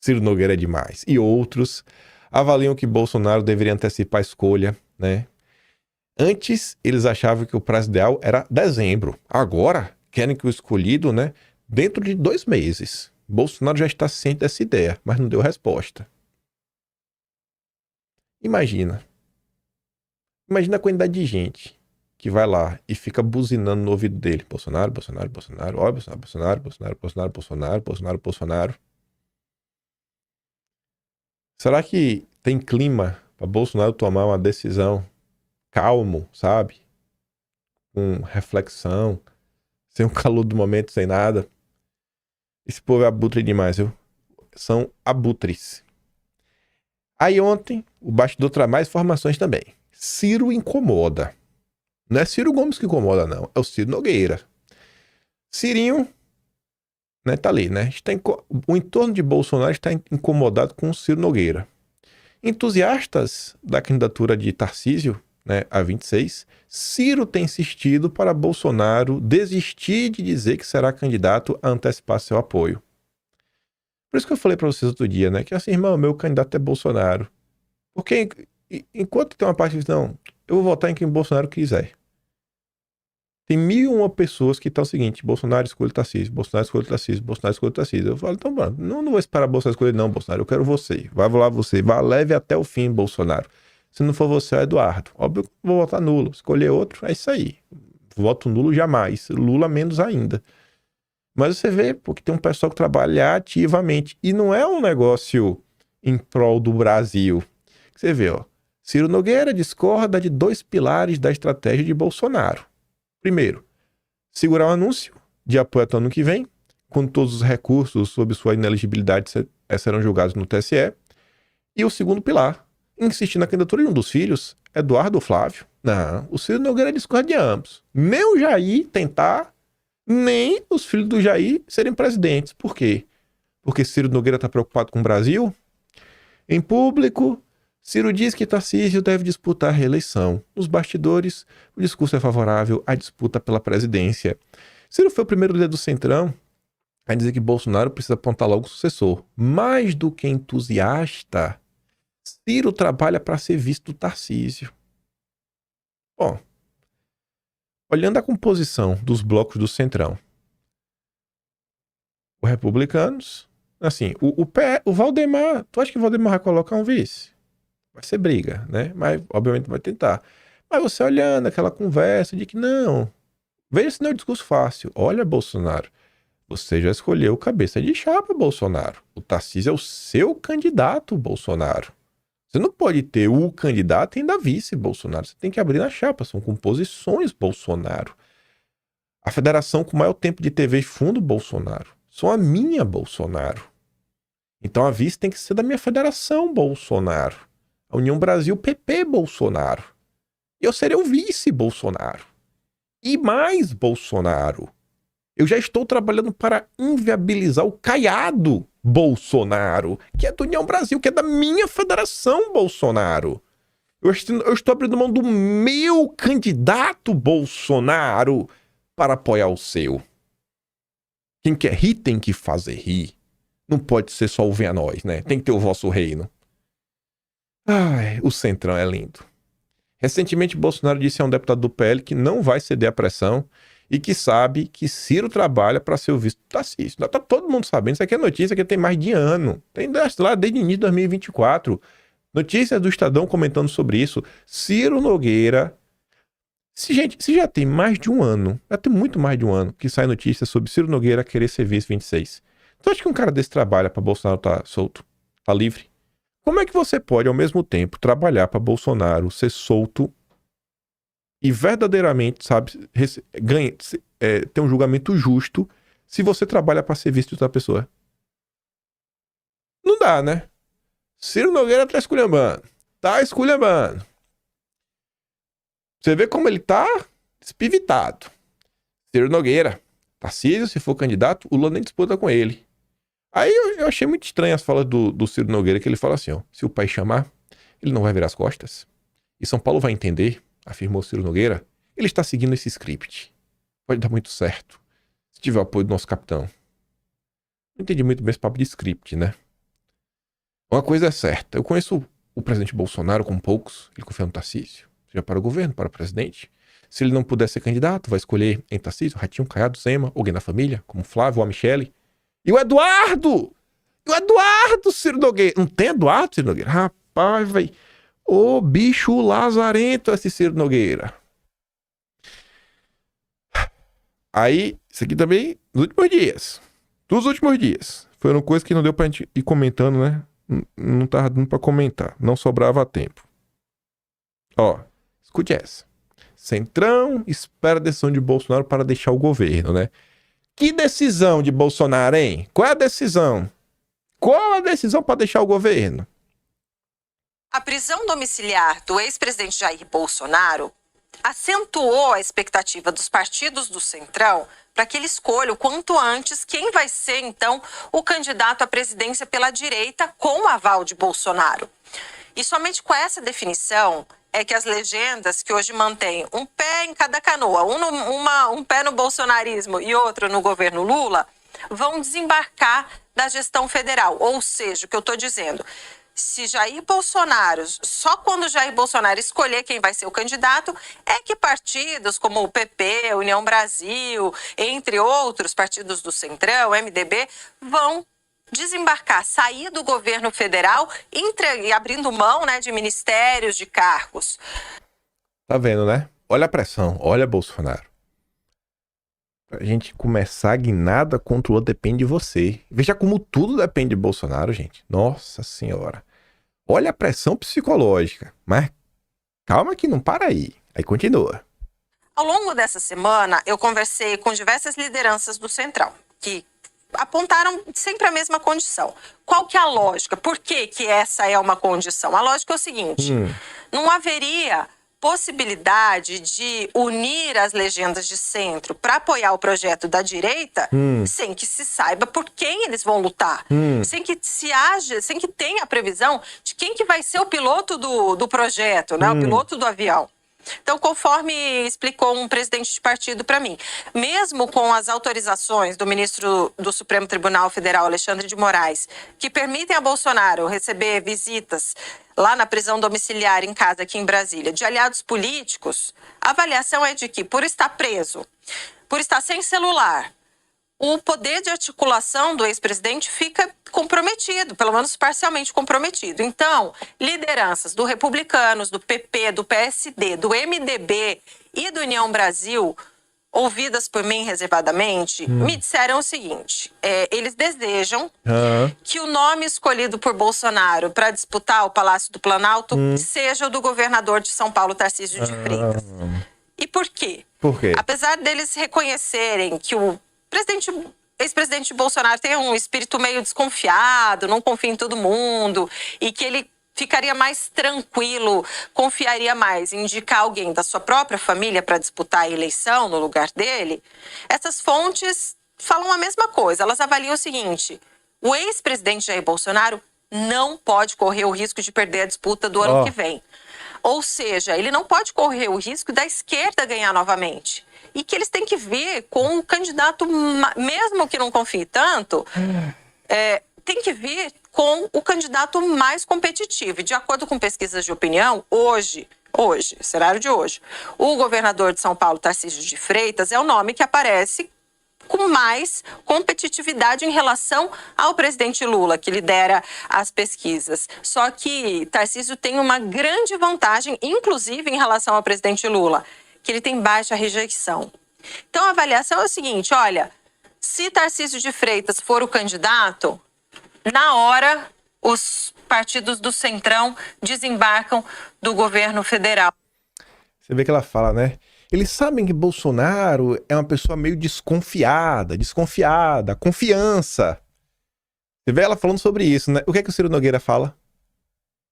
S11: Ciro Nogueira é demais. E outros avaliam que Bolsonaro deveria antecipar a escolha, né? Antes, eles achavam que o prazo ideal era dezembro. Agora, querem que o escolhido, né? Dentro de 2 meses. Bolsonaro já está ciente dessa ideia, mas não deu resposta. Imagina a quantidade de gente que vai lá e fica buzinando no ouvido dele. Bolsonaro, Bolsonaro, Bolsonaro, ó, Bolsonaro, Bolsonaro, Bolsonaro, Bolsonaro, Bolsonaro, Bolsonaro, Bolsonaro. Será que tem clima para Bolsonaro tomar uma decisão calmo, sabe? Com reflexão, sem o calor do momento, sem nada? Esse povo é abutre demais, viu? São abutres. Aí ontem, o bastidor traz mais informações também. Ciro incomoda. Não é Ciro Gomes que incomoda, não. É o Ciro Nogueira. Cirinho, né, tá ali, né? O entorno de Bolsonaro está incomodado com o Ciro Nogueira. Entusiastas da candidatura de Tarcísio, né, a 26, Ciro tem insistido para Bolsonaro desistir de dizer que será candidato a antecipar seu apoio. Por isso que eu falei para vocês outro dia, né, que assim, irmão, meu candidato é Bolsonaro. Porque enquanto tem uma parte que diz, não, eu vou votar em quem Bolsonaro quiser. Tem 1001 pessoas que estão o seguinte, Bolsonaro escolhe Tarcísio, Bolsonaro escolhe Tarcísio, Bolsonaro escolhe Tarcísio. Eu falo, então, mano, não vou esperar Bolsonaro escolher, não, Bolsonaro, eu quero você. Vai lá você, vá leve até o fim, Bolsonaro. Se não for você, é o Eduardo. Óbvio que eu vou votar nulo. Escolher outro, é isso aí. Voto nulo jamais. Lula menos ainda. Mas você vê, porque tem um pessoal que trabalha ativamente. E não é um negócio em prol do Brasil. Você vê, ó. Ciro Nogueira discorda de 2 pilares da estratégia de Bolsonaro. Primeiro, segurar o anúncio de apoio até o ano que vem, quando todos os recursos sobre sua inelegibilidade serão julgados no TSE. E o segundo pilar, insistir na candidatura de um dos filhos, Eduardo ou Flávio. Não, o Ciro Nogueira discorda de ambos. Nem o Jair tentar, nem os filhos do Jair serem presidentes. Por quê? Porque Ciro Nogueira está preocupado com o Brasil? Em público, Ciro diz que Tarcísio deve disputar a reeleição. Nos bastidores, o discurso é favorável à disputa pela presidência. Ciro foi o primeiro líder do Centrão a dizer que Bolsonaro precisa apontar logo o sucessor. Mais do que entusiasta, Ciro trabalha para ser visto do Tarcísio. Bom, olhando a composição dos blocos do Centrão, os republicanos, assim, o Valdemar, tu acha que o Valdemar vai colocar um vice? Vai ser briga, né? Mas, obviamente, vai tentar. Mas você olhando aquela conversa de que não, veja se não é um discurso fácil. Olha, Bolsonaro, você já escolheu cabeça de chapa, Bolsonaro. O Tarcísio é o seu candidato, Bolsonaro. Você não pode ter o candidato e ainda vice, Bolsonaro. Você tem que abrir na chapa, são composições, Bolsonaro. A federação com maior tempo de TV e fundo, Bolsonaro. Sou a minha, Bolsonaro. Então a vice tem que ser da minha federação, Bolsonaro. A União Brasil, PP, Bolsonaro. E eu serei o vice, Bolsonaro. E mais, Bolsonaro. Eu já estou trabalhando para inviabilizar o Caiado, Bolsonaro, que é da União Brasil, que é da minha federação, Bolsonaro. Eu estou abrindo mão do meu candidato, Bolsonaro, para apoiar o seu. Quem quer rir tem que fazer rir. Não pode ser só o venha a nós, né? Tem que ter o vosso reino. Ai, o Centrão é lindo. Recentemente, Bolsonaro disse a um deputado do PL que não vai ceder à pressão e que sabe que Ciro trabalha para ser o vice do Tarcísio. Tá todo mundo sabendo. Isso aqui é notícia que tem mais de ano. Tem lá desde o início de 2024. Notícias do Estadão comentando sobre isso. Ciro Nogueira. Gente, se já tem mais de um ano, já tem muito mais de um ano que sai notícia sobre Ciro Nogueira querer ser vice 26. Tu acha que um cara desse trabalha para Bolsonaro tá solto, tá livre? Como é que você pode, ao mesmo tempo, trabalhar para Bolsonaro ser solto e verdadeiramente, sabe, ter um julgamento justo se você trabalha para ser visto de outra pessoa? Não dá, né? Ciro Nogueira tá esculhambando. Tá esculhambando. Você vê como ele tá despivitado. Ciro Nogueira. Tarcísio, se for candidato, o Lula nem disputa com ele. Aí eu achei muito estranho as falas do Ciro Nogueira, que ele fala assim, ó, se o pai chamar, ele não vai virar as costas. E São Paulo vai entender, afirmou Ciro Nogueira, ele está seguindo esse script. Pode dar muito certo, se tiver o apoio do nosso capitão. Não entendi muito bem esse papo de script, né? Uma coisa é certa, eu conheço o presidente Bolsonaro como poucos, ele confia no Tarcísio, seja para o governo, para o presidente. Se ele não puder ser candidato, vai escolher em Tarcísio, Ratinho, Caiado, Zema, alguém da família, como Flávio ou a Michele. E o Eduardo! O Eduardo Ciro Nogueira! Não tem Eduardo Ciro Nogueira? Rapaz, velho. Ô bicho lazarento esse Ciro Nogueira. Aí, isso aqui também, nos últimos dias. Dos últimos dias. Foram coisas que não deu pra gente ir comentando, né? Não tava dando pra comentar. Não sobrava tempo. Ó, escute essa. Centrão espera a decisão de Bolsonaro para deixar o governo, né? Que decisão de Bolsonaro, hein? Qual é a decisão? Qual a decisão para deixar o governo?
S12: A prisão domiciliar do ex-presidente Jair Bolsonaro acentuou a expectativa dos partidos do Centrão para que ele escolha o quanto antes quem vai ser, então, o candidato à presidência pela direita com o aval de Bolsonaro. E somente com essa definição é que as legendas que hoje mantêm um pé em cada canoa, um pé no bolsonarismo e outro no governo Lula, vão desembarcar da gestão federal. Ou seja, o que eu estou dizendo, se Jair Bolsonaro, só quando Jair Bolsonaro escolher quem vai ser o candidato, é que partidos como o PP, União Brasil, entre outros partidos do Centrão, MDB, vão desembarcar, sair do governo federal e abrindo mão, né, de ministérios, de cargos.
S11: Tá vendo, né? Olha a pressão, olha Bolsonaro. Pra gente começar a guinada contra o outro depende de você. Veja como tudo depende de Bolsonaro, gente. Nossa senhora. Olha a pressão psicológica. Mas calma que não para aí. Aí continua.
S12: Ao longo dessa semana, eu conversei com diversas lideranças do Centrão, que apontaram sempre a mesma condição. Qual que é a lógica? Por que que essa é uma condição? A lógica é o seguinte, não haveria possibilidade de unir as legendas de centro para apoiar o projeto da direita sem que se saiba por quem eles vão lutar, sem que tenha a previsão de quem que vai ser o piloto do projeto, né? O piloto do avião. Então, conforme explicou um presidente de partido para mim, mesmo com as autorizações do ministro do Supremo Tribunal Federal, Alexandre de Moraes, que permitem a Bolsonaro receber visitas lá na prisão domiciliar em casa aqui em Brasília, de aliados políticos, a avaliação é de que, por estar preso, por estar sem celular, o poder de articulação do ex-presidente fica comprometido, pelo menos parcialmente comprometido. Então, lideranças do Republicanos, do PP, do PSD, do MDB e do União Brasil, ouvidas por mim reservadamente, me disseram o seguinte, eles desejam que o nome escolhido por Bolsonaro para disputar o Palácio do Planalto seja o do governador de São Paulo, Tarcísio de Freitas. E por quê?
S11: Por quê?
S12: Apesar deles reconhecerem que o ex-presidente Bolsonaro tem um espírito meio desconfiado, não confia em todo mundo, e que ele ficaria mais tranquilo, confiaria mais em indicar alguém da sua própria família para disputar a eleição no lugar dele, essas fontes falam a mesma coisa. Elas avaliam o seguinte, o ex-presidente Jair Bolsonaro não pode correr o risco de perder a disputa do ano que vem. Ou seja, ele não pode correr o risco da esquerda ganhar novamente. E que eles têm que vir com o candidato, mesmo que não confie tanto, tem que vir com o candidato mais competitivo. E de acordo com pesquisas de opinião, hoje, cenário de hoje, o governador de São Paulo, Tarcísio de Freitas, é o nome que aparece com mais competitividade em relação ao presidente Lula, que lidera as pesquisas. Só que Tarcísio tem uma grande vantagem, inclusive em relação ao presidente Lula, que ele tem baixa rejeição. Então a avaliação é o seguinte, olha, se Tarcísio de Freitas for o candidato, na hora os partidos do Centrão desembarcam do governo federal.
S11: Você vê que ela fala, né? Eles sabem que Bolsonaro é uma pessoa meio desconfiada, confiança. Você vê ela falando sobre isso, né? O que é que o Ciro Nogueira fala?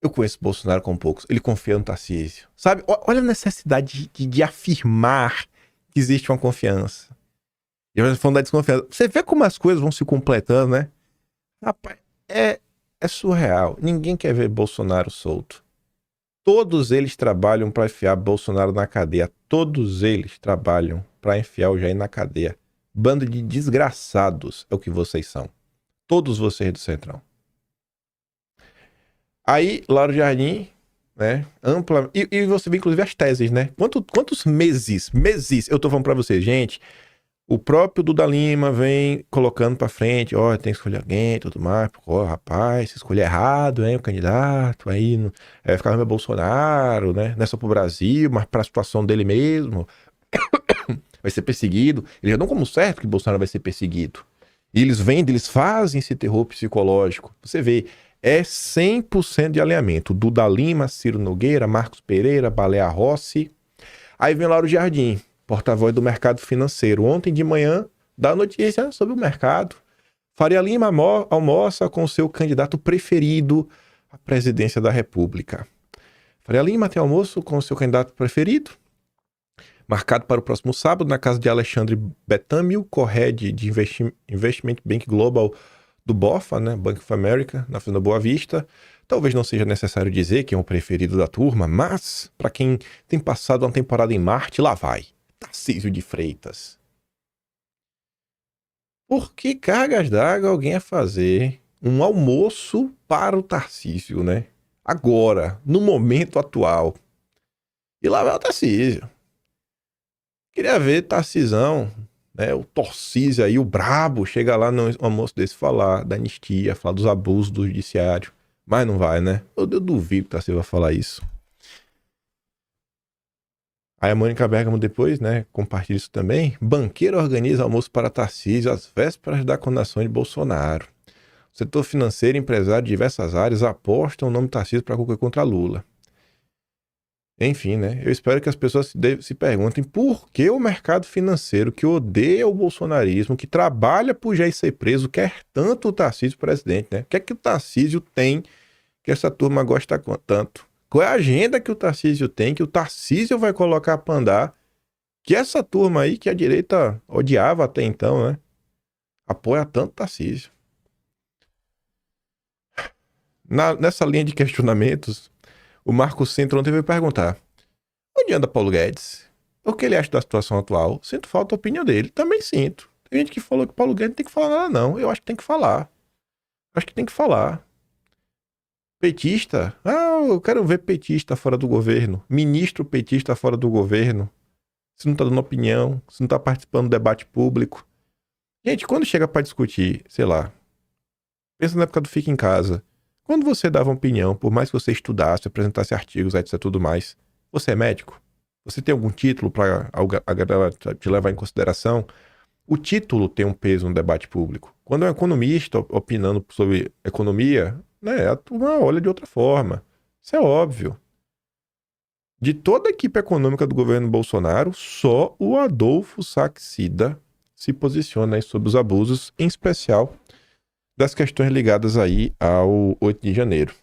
S11: Eu conheço Bolsonaro com poucos, ele confia no Tarcísio. Sabe, olha a necessidade de afirmar que existe uma confiança. E eu falando da desconfiança. Você vê como as coisas vão se completando, né? Rapaz, é surreal. Ninguém quer ver Bolsonaro solto. Todos eles trabalham para enfiar Bolsonaro na cadeia. Todos eles trabalham para enfiar o Jair na cadeia. Bando de desgraçados é o que vocês são. Todos vocês do Centrão. Aí, Lauro Jardim, né, ampla... E você vê, inclusive, as teses, né? Quantos meses eu tô falando pra vocês, gente, o próprio Duda Lima vem colocando pra frente, ó, tem que escolher alguém e tudo mais, ó, rapaz, se escolher errado, hein, o candidato, aí vai ficar no Bolsonaro, né, não é só pro Brasil, mas pra situação dele mesmo, vai ser perseguido. Eles já dão como certo que Bolsonaro vai ser perseguido. E eles fazem esse terror psicológico. Você vê, é 100% de alinhamento. Duda Lima, Ciro Nogueira, Marcos Pereira, Baleia Rossi. Aí vem Lauro Jardim, porta-voz do mercado financeiro. Ontem de manhã, dá notícia sobre o mercado. Faria Lima almoça com seu candidato preferido à presidência da República. Faria Lima tem almoço com seu candidato preferido, marcado para o próximo sábado, na casa de Alexandre Betâmio, co-head de Investment Bank Global do BOFA, né, Bank of America, na Fazenda Boa Vista. Talvez não seja necessário dizer quem é o preferido da turma, mas para quem tem passado uma temporada em Marte, lá vai. Tarcísio de Freitas. Por que cargas d'água alguém ia fazer um almoço para o Tarcísio, né? Agora, no momento atual. E lá vai o Tarcísio. Queria ver Tarcisão, né, o Torcísio aí, o brabo, chega lá no almoço desse falar da anistia, falar dos abusos do judiciário. Mas não vai, né? Eu duvido que o Tarcísio vai falar isso. Aí a Mônica Bergamo depois, né, compartilha isso também. Banqueiro organiza almoço para Tarcísio às vésperas da condenação de Bolsonaro. O setor financeiro e empresário de diversas áreas apostam o nome Tarcísio para concorrer contra Lula. Enfim, né? Eu espero que as pessoas se perguntem por que o mercado financeiro, que odeia o bolsonarismo, que trabalha por já ser preso, quer tanto o Tarcísio presidente, né? O que é que o Tarcísio tem que essa turma gosta tanto? Qual é a agenda que o Tarcísio tem, que o Tarcísio vai colocar pra andar, que essa turma aí que a direita odiava até então, né? Apoia tanto o Tarcísio. Nessa linha de questionamentos, o Marco Centro ontem veio perguntar: onde anda Paulo Guedes? O que ele acha da situação atual? Sinto falta da opinião dele. Também sinto. Tem gente que falou que Paulo Guedes não tem que falar nada, não. Eu acho que tem que falar. Acho que tem que falar. Petista? Ah, eu quero ver petista fora do governo. Ministro petista fora do governo. Se não tá dando opinião, se não tá participando do debate público. Gente, quando chega pra discutir, sei lá, pensa na época do Fica em Casa. Quando você dava uma opinião, por mais que você estudasse, apresentasse artigos, etc, tudo mais, você é médico? Você tem algum título para a galera te levar em consideração? O título tem um peso no debate público. Quando é um economista opinando sobre economia, né, a turma olha de outra forma. Isso é óbvio. De toda a equipe econômica do governo Bolsonaro, só o Adolfo Saxida se posiciona aí sobre os abusos, em especial das questões ligadas aí ao 8 de janeiro.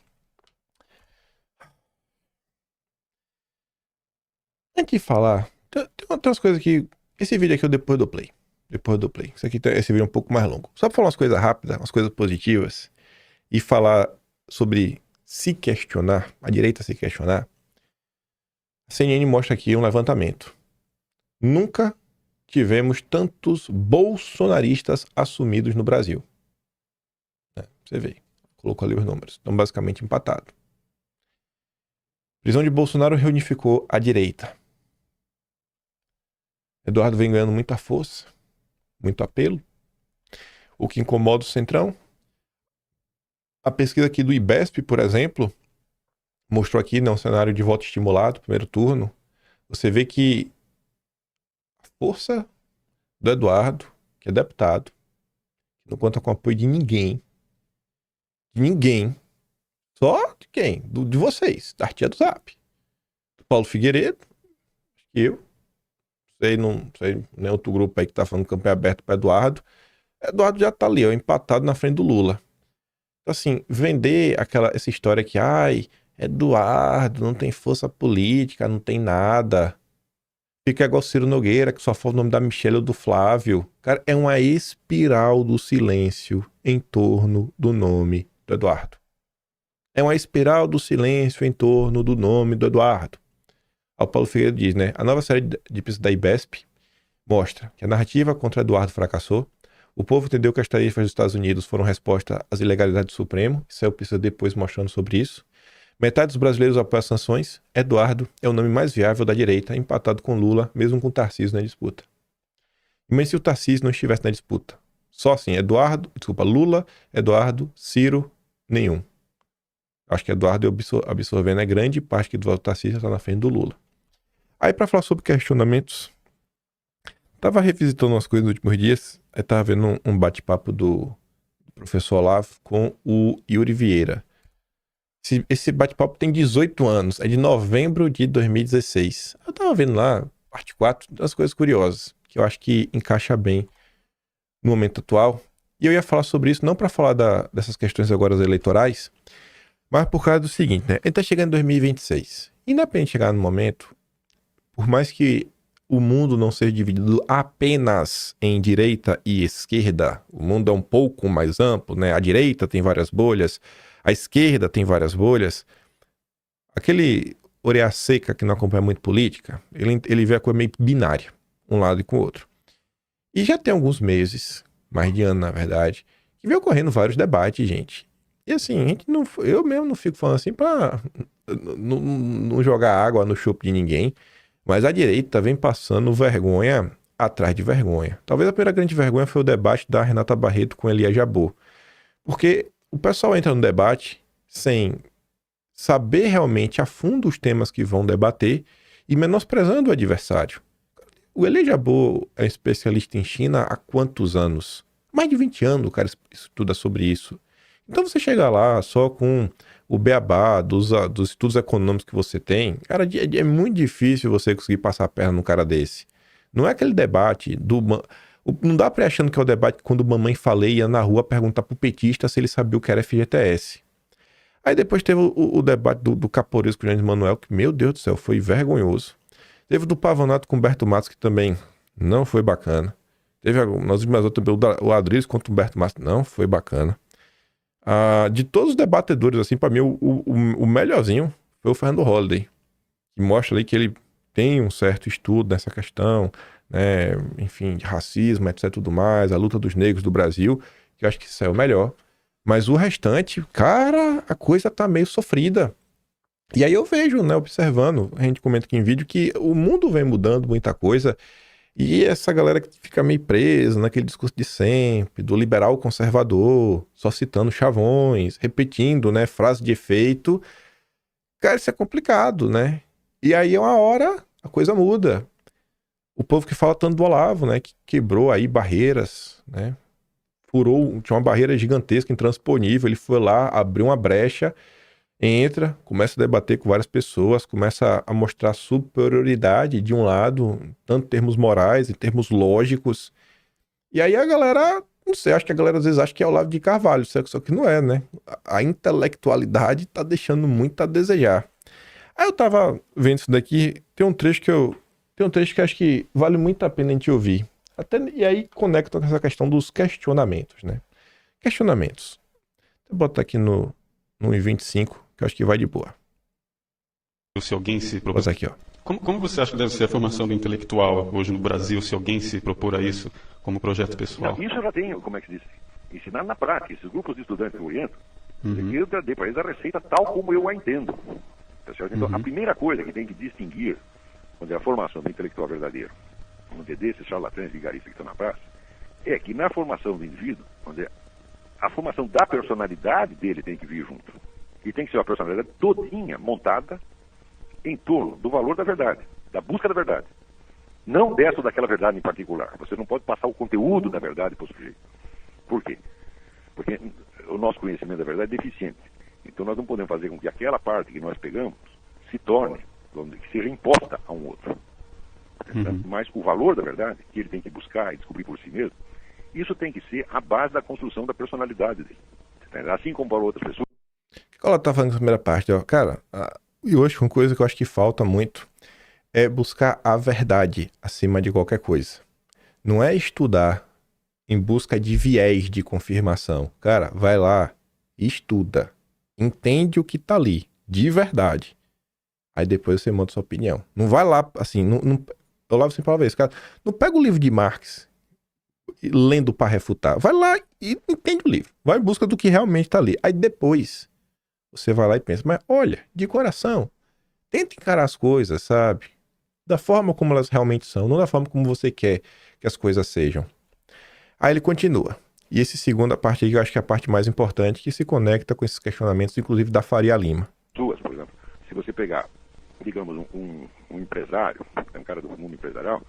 S11: Antes de falar, tem umas coisas que... Esse vídeo aqui eu depois do play. Esse vídeo é um pouco mais longo. Só pra falar umas coisas rápidas, umas coisas positivas, e falar sobre se questionar, a direita se questionar. A CNN mostra aqui um levantamento. Nunca tivemos tantos bolsonaristas assumidos no Brasil. Você vê, colocou ali os números. Estão basicamente empatados. Prisão de Bolsonaro reunificou a direita. Eduardo vem ganhando muita força, muito apelo. O que incomoda o Centrão. A pesquisa aqui do IBESP, por exemplo, mostrou aqui, né, um cenário de voto estimulado, primeiro turno. Você vê que a força do Eduardo, que é deputado, não conta com o apoio de ninguém. Só de quem? De vocês, da tia do Zap. Do Paulo Figueiredo, eu. Não sei, nem outro grupo aí que tá falando campanha aberta para Eduardo. Eduardo já tá ali, ó, empatado na frente do Lula. Então, assim, vender essa história que, Eduardo não tem força política, não tem nada. Fica igual Ciro Nogueira, que só fala o nome da Michelle ou do Flávio. Cara, é uma espiral do silêncio em torno do nome do Eduardo. É uma espiral do silêncio em torno do nome do Eduardo. O Paulo Figueiredo diz, né? A nova série de pesquisa da IBESP mostra que a narrativa contra Eduardo fracassou. O povo entendeu que as tarifas dos Estados Unidos foram resposta às ilegalidades do Supremo. Isso eu preciso depois mostrando sobre isso. Metade dos brasileiros apoia as sanções. Eduardo é o nome mais viável da direita, empatado com Lula, mesmo com Tarcísio na disputa. Mas se o Tarcísio não estivesse na disputa? Só assim, Lula, Eduardo, Ciro, nenhum. Acho que Eduardo absorvendo grande parte que do voto Tarcísio está na frente do Lula. Aí, para falar sobre questionamentos, tava revisitando umas coisas nos últimos dias. Aí tava vendo um bate-papo do professor Olavo com o Yuri Vieira. Esse bate-papo tem 18 anos, é de novembro de 2016. Eu tava vendo lá, parte 4, das coisas curiosas, que eu acho que encaixa bem no momento atual. E eu ia falar sobre isso, não para falar dessas questões agora eleitorais, mas por causa do seguinte, né? Ele tá chegando em 2026. Independente de chegar no momento, por mais que o mundo não seja dividido apenas em direita e esquerda, o mundo é um pouco mais amplo, né? A direita tem várias bolhas, a esquerda tem várias bolhas. Aquele orelha seca que não acompanha muito política, ele vê a coisa meio binária, um lado e com o outro. E já tem alguns meses, mais de ano na verdade, que vem ocorrendo vários debates, gente. E assim, eu mesmo não fico falando assim pra não jogar água no chope de ninguém, mas a direita vem passando vergonha atrás de vergonha. Talvez a primeira grande vergonha foi o debate da Renata Barreto com Elia Jabbour. Porque o pessoal entra no debate sem saber realmente a fundo os temas que vão debater e menosprezando o adversário. O Elia Jabbour é especialista em China há quantos anos? Mais de 20 anos o cara estuda sobre isso. Então você chega lá só com o beabá dos estudos econômicos que você tem, cara, é muito difícil você conseguir passar a perna num cara desse. Não é aquele debate não dá pra ir achando que é o debate quando mamãe falei ia na rua perguntar pro petista se ele sabia o que era FGTS. Aí depois teve o debate do Caporesco com o Jones Manuel, que, meu Deus do céu, foi vergonhoso. Teve do Pavanato com o Humberto Matos, que também não foi bacana. Teve nós vimos o Adriles contra o Humberto Matos, não foi bacana. De todos os debatedores, assim, pra mim, o melhorzinho foi o Fernando Holliday, que mostra ali que ele tem um certo estudo nessa questão, né, enfim, de racismo, etc, tudo mais, a luta dos negros do Brasil, que eu acho que isso é o melhor. Mas o restante, cara, a coisa tá meio sofrida. E aí eu vejo, né, observando, a gente comenta aqui em vídeo, que o mundo vem mudando muita coisa, e essa galera que fica meio presa naquele discurso de sempre, do liberal conservador, só citando chavões, repetindo, né, frase de efeito, cara, isso é complicado, né? E aí uma hora a coisa muda. O povo que fala tanto do Olavo, né, que quebrou aí barreiras, né, tinha uma barreira gigantesca, intransponível, ele foi lá, abriu uma brecha, entra, começa a debater com várias pessoas, começa a mostrar superioridade de um lado, tanto em termos morais, em termos lógicos. E aí a galera, não sei, acho que a galera às vezes acha que é o Olavo de Carvalho, só que não é, né? A intelectualidade tá deixando muito a desejar. Aí eu tava vendo isso daqui, tem um trecho que eu acho que vale muito a pena a gente ouvir. E aí conecta com essa questão dos questionamentos, né? Questionamentos. Vou botar aqui no 1,25, que eu acho que vai de boa.
S13: Se alguém se propor...
S11: aqui, ó.
S13: Como você acha que deve ser a formação do intelectual hoje no Brasil, se alguém se propor a isso como projeto pessoal?
S14: Não, isso eu já tenho, como é que se diz? Ensinar na prática. Esses grupos de estudantes que eu oriento, eu dei para eles a receita tal como eu a entendo. Tá certo? Então, a primeira coisa que tem que distinguir quando é a formação do intelectual verdadeiro, onde é desses charlatães vigaristas que estão na praça, é que na formação do indivíduo, onde é a formação da personalidade dele tem que vir junto. E tem que ser uma personalidade todinha montada em torno do valor da verdade, da busca da verdade. Não dessa ou daquela verdade em particular. Você não pode passar o conteúdo da verdade para o sujeito. Por quê? Porque o nosso conhecimento da verdade é deficiente. Então nós não podemos fazer com que aquela parte que nós pegamos se torne, que seja imposta a um outro. Mas o valor da verdade, que ele tem que buscar e descobrir por si mesmo, isso tem que ser a base da construção da personalidade dele. Assim como para outras pessoas.
S11: O que ela tá falando na primeira parte, ó, cara, e hoje uma coisa que eu acho que falta muito é buscar a verdade acima de qualquer coisa. Não é estudar em busca de viés de confirmação. Cara, vai lá, estuda, entende o que tá ali, de verdade. Aí depois você monta sua opinião. Não vai lá, assim, eu lavo sempre uma vez, cara, não pega o livro de Marx lendo para refutar. Vai lá e entende o livro. Vai em busca do que realmente tá ali. Aí depois você vai lá e pensa, mas olha, de coração, tenta encarar as coisas, sabe? Da forma como elas realmente são, não da forma como você quer que as coisas sejam. Aí ele continua. E essa segunda parte aí, eu acho que é a parte mais importante, que se conecta com esses questionamentos, inclusive da Faria Lima.
S14: Por exemplo, se você pegar, digamos, um empresário, um cara do mundo empresarial,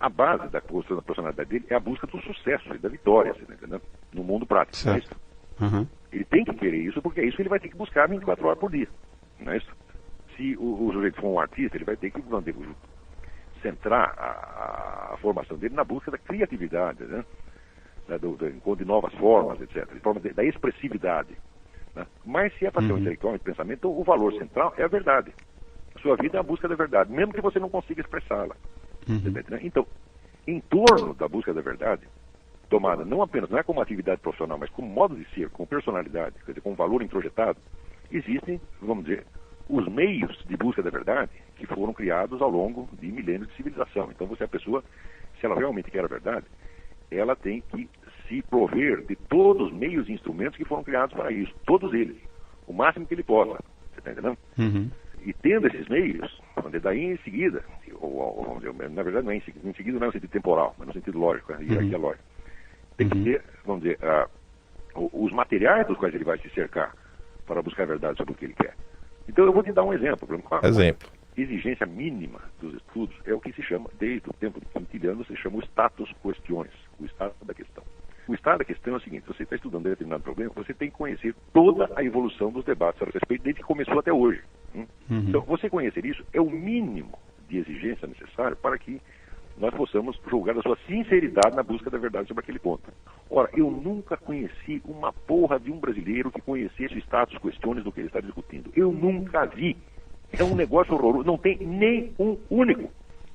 S14: a base da construção da personalidade dele é a busca do sucesso e da vitória, você tá entendendo? No mundo prático, não é isso? Ele tem que querer isso, porque é isso que ele vai ter que buscar 24 horas por dia, não é isso? Se o sujeito for um artista, ele vai ter que centrar a formação dele na busca da criatividade, né? De novas formas, etc. Da expressividade. Né? Mas se é para ser um intelectual de pensamento, o valor central é a verdade. A sua vida é a busca da verdade, mesmo que você não consiga expressá-la. Então, em torno da busca da verdade, tomada não é como atividade profissional, mas como modo de ser, como personalidade, quer dizer, como valor introjetado, existem, vamos dizer, os meios de busca da verdade que foram criados ao longo de milênios de civilização. Então, você é a pessoa, se ela realmente quer a verdade, ela tem que se prover de todos os meios e instrumentos que foram criados para isso, todos eles, o máximo que ele possa, você está entendendo? E tendo esses meios, daí em seguida, na verdade não é em seguida não é no sentido temporal, mas no sentido lógico, aqui é lógico, tem que ter, vamos dizer, os materiais dos quais ele vai se cercar para buscar a verdade sobre o que ele quer. Então eu vou te dar um exemplo.
S11: Exemplo.
S14: Exigência mínima dos estudos é o que se chama, desde o tempo de Quintiliano, se chama o status questiones, o status da questão. O estado da questão é o seguinte: você está estudando determinado problema, você tem que conhecer toda a evolução dos debates a respeito, desde que começou até hoje. Então, você conhecer isso é o mínimo de exigência necessário para que nós possamos julgar a sua sinceridade na busca da verdade sobre aquele ponto. Ora, eu nunca conheci uma porra de um brasileiro que conhecesse o status questione do que ele está discutindo. Eu nunca vi. É um negócio horroroso. Não tem nem um único.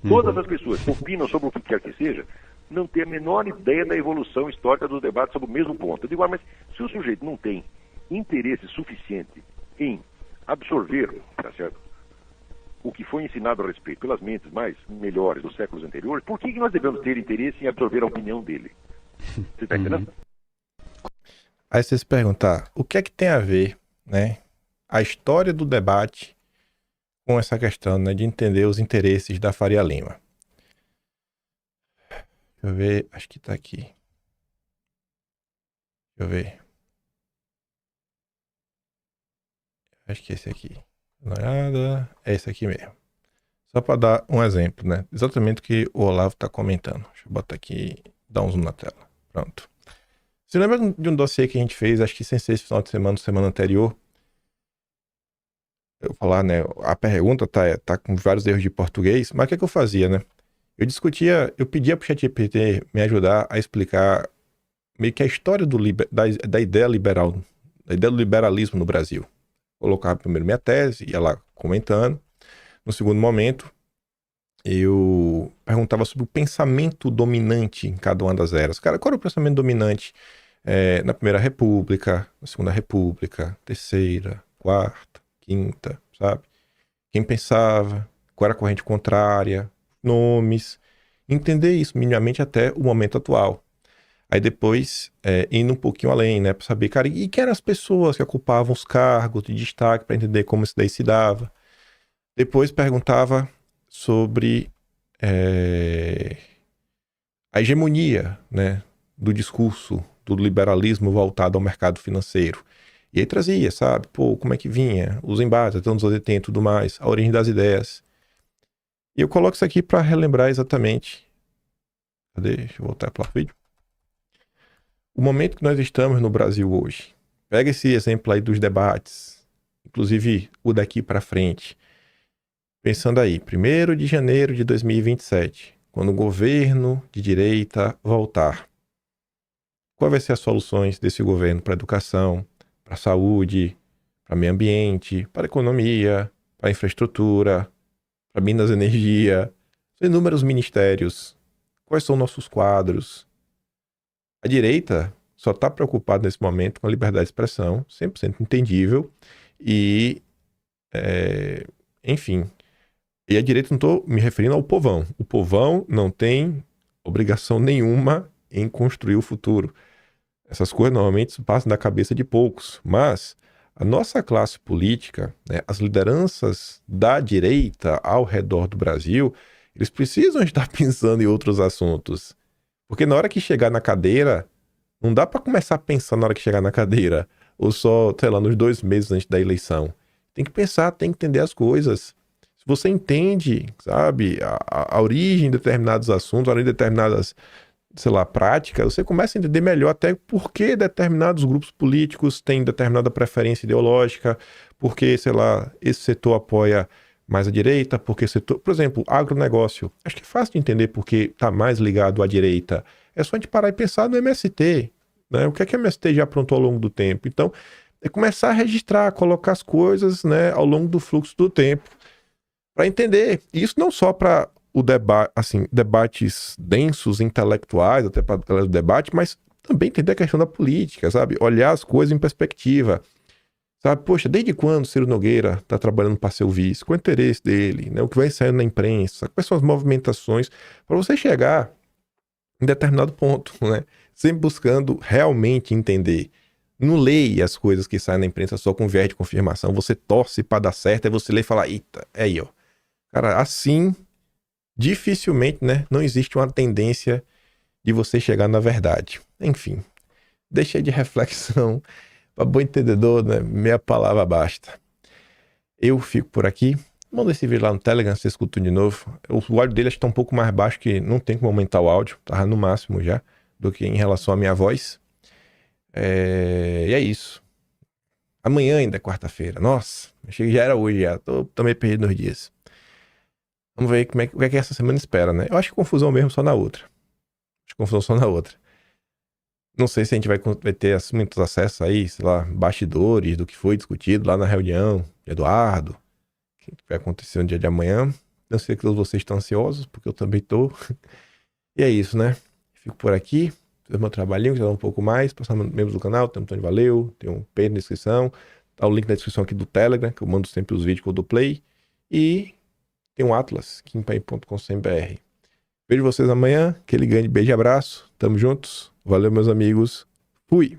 S14: Todas as pessoas que opinam sobre o que quer que seja não têm a menor ideia da evolução histórica dos debates sobre o mesmo ponto. Eu digo, mas se o sujeito não tem interesse suficiente em absorver, tá certo, o que foi ensinado a respeito pelas mentes mais melhores dos séculos anteriores, por que nós devemos ter interesse em absorver a opinião dele? Você está entendendo?
S11: Aí você se perguntar, o que é que tem a ver, né, a história do debate com essa questão, né, de entender os interesses da Faria Lima? Deixa eu ver, acho que tá aqui. Deixa eu ver. Acho que é esse aqui. Dá uma olhada. É esse aqui mesmo. Só para dar um exemplo, né? Exatamente o que o Olavo está comentando. Deixa eu botar aqui, dar um zoom na tela. Pronto. Você lembra de um dossiê que a gente fez, acho que sem ser esse final de semana anterior? Eu falar, né? A pergunta tá com vários erros de português, mas o que é que eu fazia, né? Eu pedia pro ChatGPT me ajudar a explicar meio que a história da ideia liberal, da ideia do liberalismo no Brasil. Colocava primeiro minha tese, ia lá comentando. No segundo momento, eu perguntava sobre o pensamento dominante em cada uma das eras. Cara, qual era o pensamento dominante na Primeira República, na Segunda República, Terceira, Quarta, Quinta, sabe? Quem pensava, qual era a corrente contrária, nomes. Entender isso minimamente até o momento atual. Aí depois, indo um pouquinho além, né? Pra saber, cara, e quem eram as pessoas que ocupavam os cargos de destaque, para entender como isso daí se dava. Depois perguntava sobre a hegemonia, né, do discurso do liberalismo voltado ao mercado financeiro. E aí trazia, sabe, pô, como é que vinha, os embates, até os 80 e tudo mais, a origem das ideias. E eu coloco isso aqui para relembrar exatamente. Cadê? Deixa eu voltar para o vídeo. O momento que nós estamos no Brasil hoje. Pega esse exemplo aí dos debates, inclusive o daqui para frente. Pensando aí, 1º de janeiro de 2027, quando o governo de direita voltar. Quais vão ser as soluções desse governo para a educação, para a saúde, para o meio ambiente, para a economia, para a infraestrutura, para Minas Energia, inúmeros ministérios? Quais são nossos quadros? A direita só está preocupada nesse momento com a liberdade de expressão, 100% entendível, e, enfim, e a direita não estou me referindo ao povão. O povão não tem obrigação nenhuma em construir o futuro. Essas coisas normalmente passam da cabeça de poucos, mas a nossa classe política, né, as lideranças da direita ao redor do Brasil, eles precisam estar pensando em outros assuntos. Porque na hora que chegar na cadeira, não dá para começar a pensar na hora que chegar na cadeira, ou só, sei lá, nos 2 meses antes da eleição. Tem que pensar, tem que entender as coisas. Se você entende, sabe, a origem de determinados assuntos, a origem de determinadas, sei lá, práticas, você começa a entender melhor até por que determinados grupos políticos têm determinada preferência ideológica, porque, sei lá, esse setor apoia mais à direita, porque setor, por exemplo, agronegócio. Acho que é fácil de entender porque está mais ligado à direita. É só a gente parar e pensar no MST, né? O que é que o MST já aprontou ao longo do tempo? Então, é começar a registrar, colocar as coisas, né, ao longo do fluxo do tempo, para entender. E isso não só para o debate, assim, debates densos, intelectuais, até para o debate, mas também entender a questão da política, sabe? Olhar as coisas em perspectiva. Sabe, poxa, desde quando Ciro Nogueira está trabalhando para ser o vice? Qual é o interesse dele? Né? O que vai saindo na imprensa? Quais são as movimentações? Para você chegar em determinado ponto, né? Sempre buscando realmente entender. Não leia as coisas que saem na imprensa só com viés de confirmação. Você torce para dar certo, aí você lê e fala, eita, é aí, ó. Cara, assim, dificilmente, né? Não existe uma tendência de você chegar na verdade. Enfim, deixei de reflexão. Para bom entendedor, né? Meia palavra basta. Eu fico por aqui. Manda esse vídeo lá no Telegram, você escuta de novo. O áudio dele acho que tá um pouco mais baixo, que não tem como aumentar o áudio. Tava no máximo já. do que em relação à minha voz. E é isso. Amanhã ainda é quarta-feira. Nossa, achei que já era hoje já. Tô meio perdido nos dias. Vamos ver o que é que essa semana espera, né? Eu acho que confusão mesmo só na outra. Não sei se a gente vai ter muitos acessos aí, sei lá, bastidores do que foi discutido lá na reunião de Eduardo, que vai acontecer no dia de amanhã. Não sei que todos vocês estão ansiosos, porque eu também tô. E é isso, né? Fico por aqui, fiz meu trabalhinho, que já dá um pouco mais, passar membros do canal, tem um Tony Valeu, tem um P na descrição, tá o link na descrição aqui do Telegram, que eu mando sempre os vídeos que eu dou play, e tem um Atlas, kimpaim.com.br. Vejo vocês amanhã, aquele grande beijo e abraço, tamo juntos, valeu meus amigos, fui!